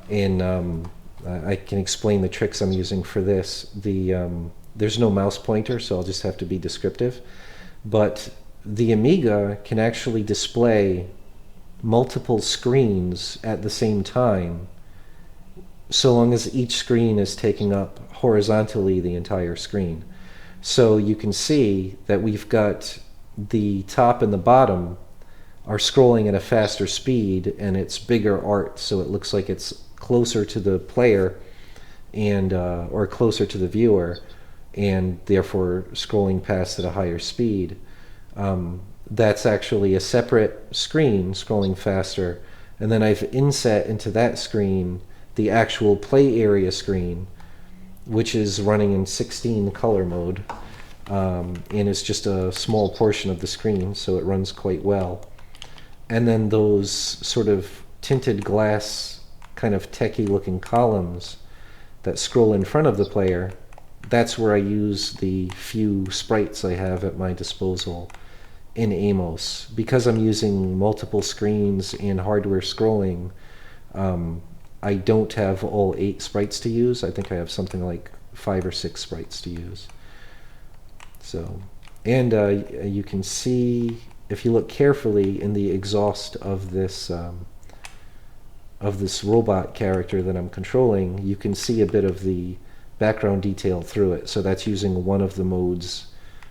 in... I can explain the tricks I'm using for this. There's no mouse pointer, so I'll just have to be descriptive. But the Amiga can actually display multiple screens at the same time, so long as each screen is taking up horizontally the entire screen. So you can see that we've got the top and the bottom are scrolling at a faster speed, and it's bigger art, so it looks like it's closer to the player and or closer to the viewer, and therefore scrolling past at a higher speed. That's actually a separate screen scrolling faster, and then I've inset into that screen the actual play area screen, which is running in 16 color mode, and it's just a small portion of the screen, so it runs quite well. And then those sort of tinted glass kind of techie looking columns that scroll in front of the player, that's where I use the few sprites I have at my disposal in Amos. Because I'm using multiple screens and hardware scrolling, I don't have all 8 sprites to use. I think I have something like 5 or 6 sprites to use. So, and you can see, if you look carefully in the exhaust of this robot character that I'm controlling, you can see a bit of the background detail through it. So that's using one of the modes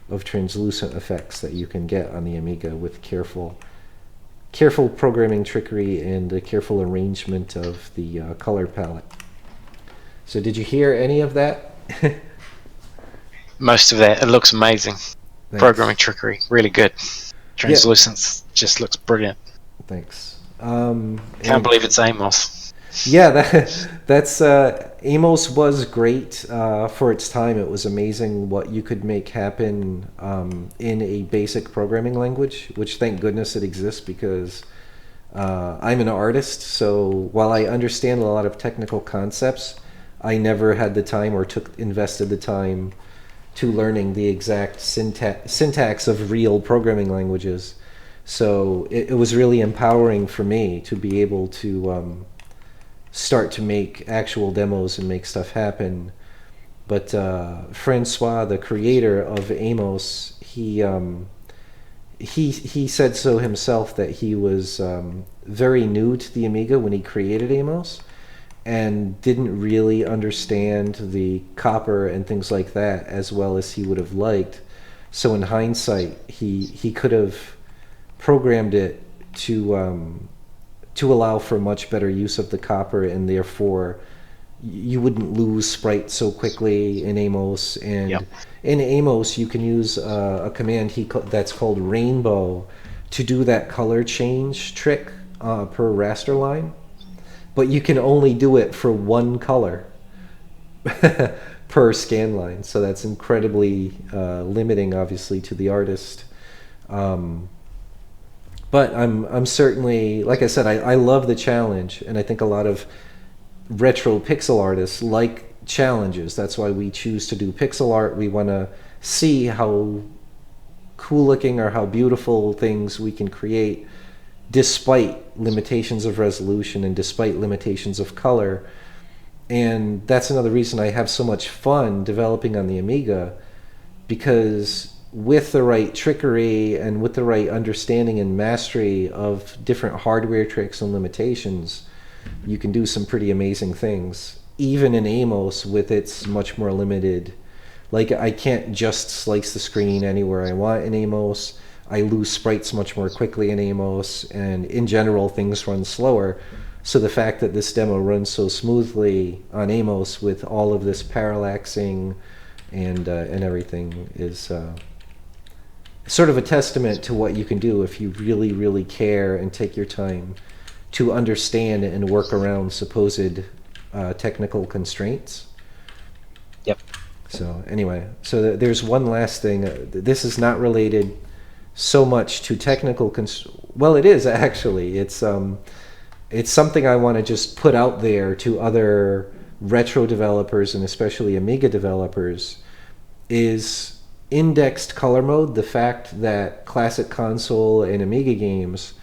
of translucent effects that you can get on the Amiga with careful careful programming trickery and the careful arrangement of the color palette. So did you hear any of that? Most of that. It looks amazing. Thanks. Programming trickery, really good. Translucence just looks brilliant. Thanks. Can't believe it's Amos. Yeah, that's Amos was great for its time. It was amazing what you could make happen in a basic programming language, which thank goodness it exists, because I'm an artist. So while I understand a lot of technical concepts, I never had the time or invested the time to learning the exact syntax of real programming languages. So it was really empowering for me to be able to start to make actual demos and make stuff happen. But Francois, the creator of Amos, he said so himself, that he was very new to the Amiga when he created Amos and didn't really understand the copper and things like that as well as he would have liked. So in hindsight, he could have programmed it to allow for much better use of the copper, and therefore you wouldn't lose sprites so quickly in Amos. And Yep. in Amos, you can use a command that's called rainbow to do that color change trick per raster line. But you can only do it for one color per scan line. So that's incredibly limiting, obviously, to the artist. But I'm certainly, like I said, I love the challenge, and I think a lot of retro pixel artists like challenges. That's why we choose to do pixel art. We want to see how cool looking or how beautiful things we can create despite limitations of resolution and despite limitations of color. And that's another reason I have so much fun developing on the Amiga, because with the right trickery and with the right understanding and mastery of different hardware tricks and limitations, you can do some pretty amazing things. Even in Amos with its much more limited, like I can't just slice the screen anywhere I want in Amos. I lose sprites much more quickly in Amos, and in general things run slower. So the fact that this demo runs so smoothly on Amos with all of this parallaxing and everything is sort of a testament to what you can do if you really, really care and take your time to understand and work around supposed technical constraints. Yep. So anyway, so there's one last thing. This is not related so much to technical well, it is actually. It's something I want to just put out there to other retro developers and especially Amiga developers, is indexed color mode. The fact that classic console and Amiga games,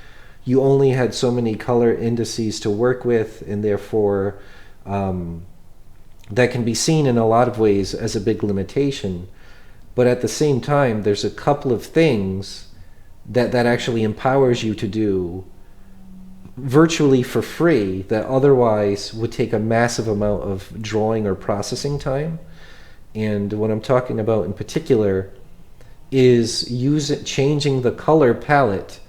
you only had so many color indices to work with, and therefore that can be seen in a lot of ways as a big limitation. But at the same time, there's a couple of things that actually empowers you to do virtually for free that otherwise would take a massive amount of drawing or processing time. And what I'm talking about in particular is changing the color palette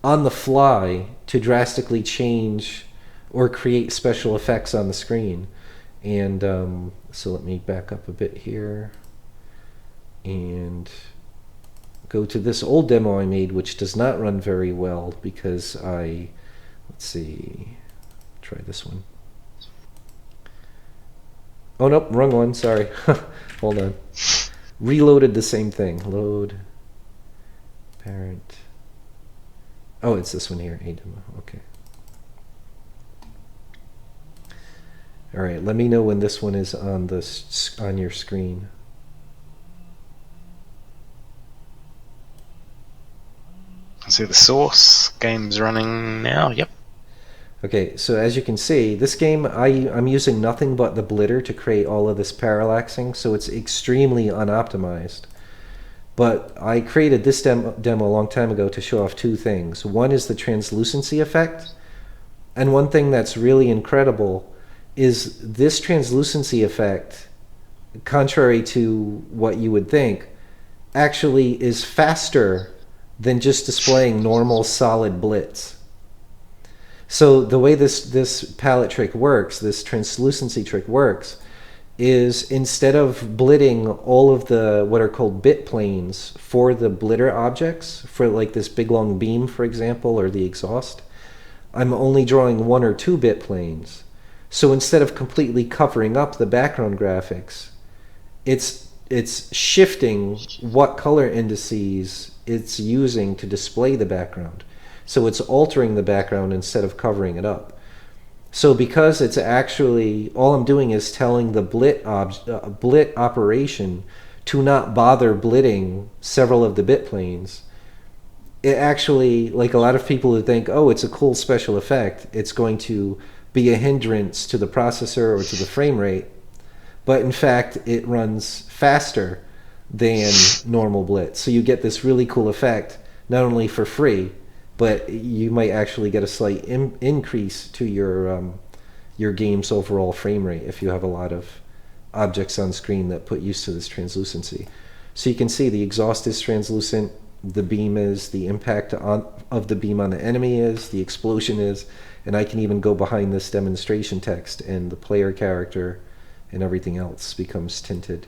on the fly to drastically change or create special effects on the screen. And so let me back up a bit here and go to this old demo I made, which does not run very well because let's see, try this one. Oh nope, wrong one, sorry. Hold on. Reloaded the same thing. Load parent. Oh, it's this one here, a demo. Okay. All right, let me know when this one is on your screen. I see the source. Game's running now. Yep. Okay, so as you can see, this game, I'm using nothing but the blitter to create all of this parallaxing, so it's extremely unoptimized. But I created this demo a long time ago to show off two things. One is the translucency effect, and one thing that's really incredible is this translucency effect, contrary to what you would think, actually is faster than just displaying normal solid blitz. So the way this palette trick works, this translucency trick works, is instead of blitting all of the what are called bit planes for the blitter objects, for like this big long beam, for example, or the exhaust, I'm only drawing 1 or 2 bit planes. So instead of completely covering up the background graphics, it's shifting what color indices it's using to display the background. So it's altering the background instead of covering it up. So because it's actually, all I'm doing is telling the blit operation to not bother blitting several of the bit planes, it actually, like a lot of people who think, oh, it's a cool special effect, it's going to be a hindrance to the processor or to the frame rate, but in fact it runs faster than normal blitz. So you get this really cool effect, not only for free, but you might actually get a slight increase to your game's overall frame rate if you have a lot of objects on screen that put use to this translucency. So you can see the exhaust is translucent, the beam is, the impact of the beam on the enemy is, the explosion is, and I can even go behind this demonstration text and the player character and everything else becomes tinted.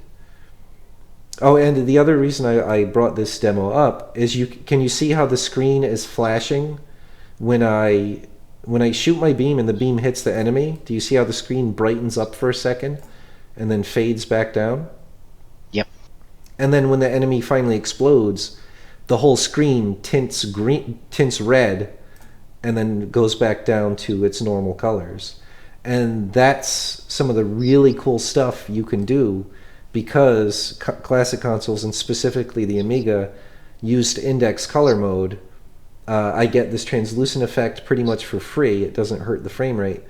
Oh, and the other reason I brought this demo up is can you see how the screen is flashing when I shoot my beam and the beam hits the enemy? Do you see how the screen brightens up for a second and then fades back down? Yep. And then when the enemy finally explodes, the whole screen tints red and then goes back down to its normal colors. And that's some of the really cool stuff you can do because classic consoles, and specifically the Amiga, used index color mode. I get this translucent effect pretty much for free. It doesn't hurt the frame rate.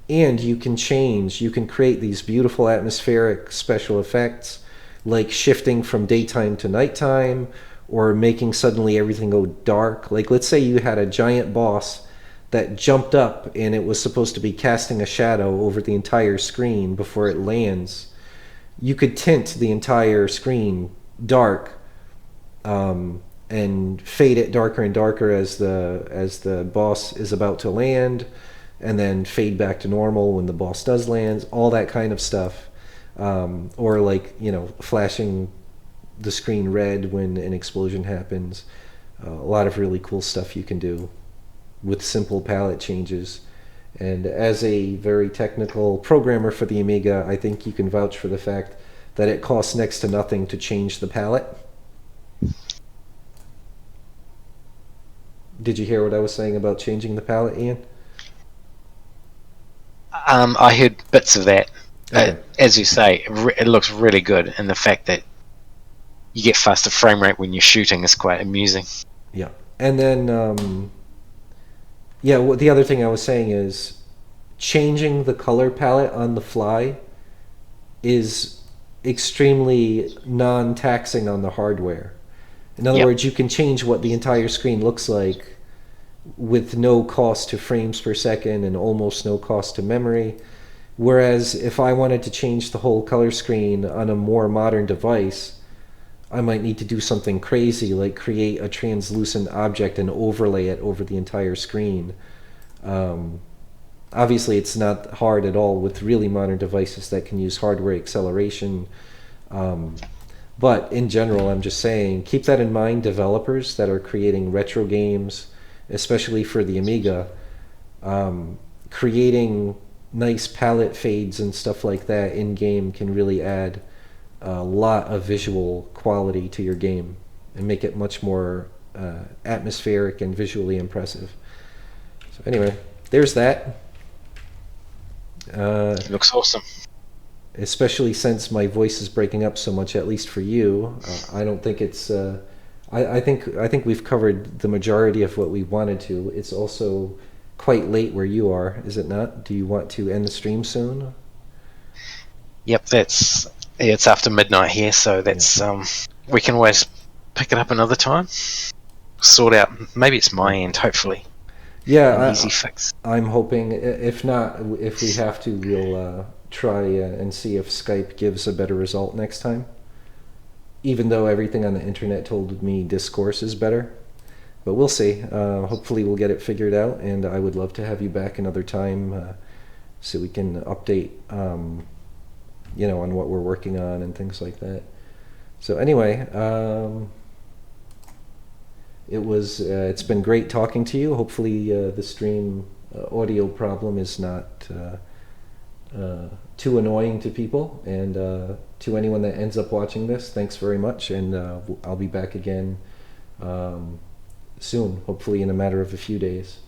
And you can create these beautiful atmospheric special effects, like shifting from daytime to nighttime, or making suddenly everything go dark. Like, let's say you had a giant boss that jumped up and it was supposed to be casting a shadow over the entire screen before it lands. You could tint the entire screen dark, and fade it darker and darker as the boss is about to land, and then fade back to normal when the boss does land, all that kind of stuff. Or like, flashing the screen red when an explosion happens. A lot of really cool stuff you can do with simple palette changes. And as a very technical programmer for the Amiga, I think you can vouch for the fact that it costs next to nothing to change the palette. Did you hear what I was saying about changing the palette, Ian? I heard bits of that. Okay. As you say, it looks really good, and the fact that you get faster frame rate when you're shooting is quite amusing. Yeah. And then, the other thing I was saying is changing the color palette on the fly is extremely non-taxing on the hardware. In other words, you can change what the entire screen looks like with no cost to frames per second and almost no cost to memory. Whereas if I wanted to change the whole color screen on a more modern device, I might need to do something crazy like create a translucent object and overlay it over the entire screen. Obviously, it's not hard at all with really modern devices that can use hardware acceleration. But in general, I'm just saying, keep that in mind, developers that are creating retro games, especially for the Amiga, creating nice palette fades and stuff like that in-game can really add a lot of visual quality to your game and make it much more atmospheric and visually impressive. So anyway, there's that. It looks awesome. Especially since my voice is breaking up so much, at least for you. I don't think it's... I think we've covered the majority of what we wanted to. It's also quite late where you are, is it not? Do you want to end the stream soon? Yep, it's after midnight here, so that's we can always pick it up another time. Sort out. Maybe it's my end. Hopefully. Yeah, easy fix. I'm hoping. If not, if we have to, we'll try and see if Skype gives a better result next time. Even though everything on the internet told me Discourse is better. but we'll see. Hopefully we'll get it figured out, and I would love to have you back another time so we can update, on what we're working on and things like that. So anyway, it's been great talking to you. Hopefully the stream audio problem is not too annoying to people, and to anyone that ends up watching this, thanks very much, and I'll be back again soon, hopefully in a matter of a few days.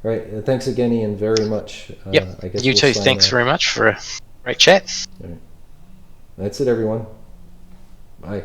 All right, thanks again, Ian, very much. Yep, I guess you we'll too. sign Thanks off. very much for a great chat. All right. That's it, everyone. Bye.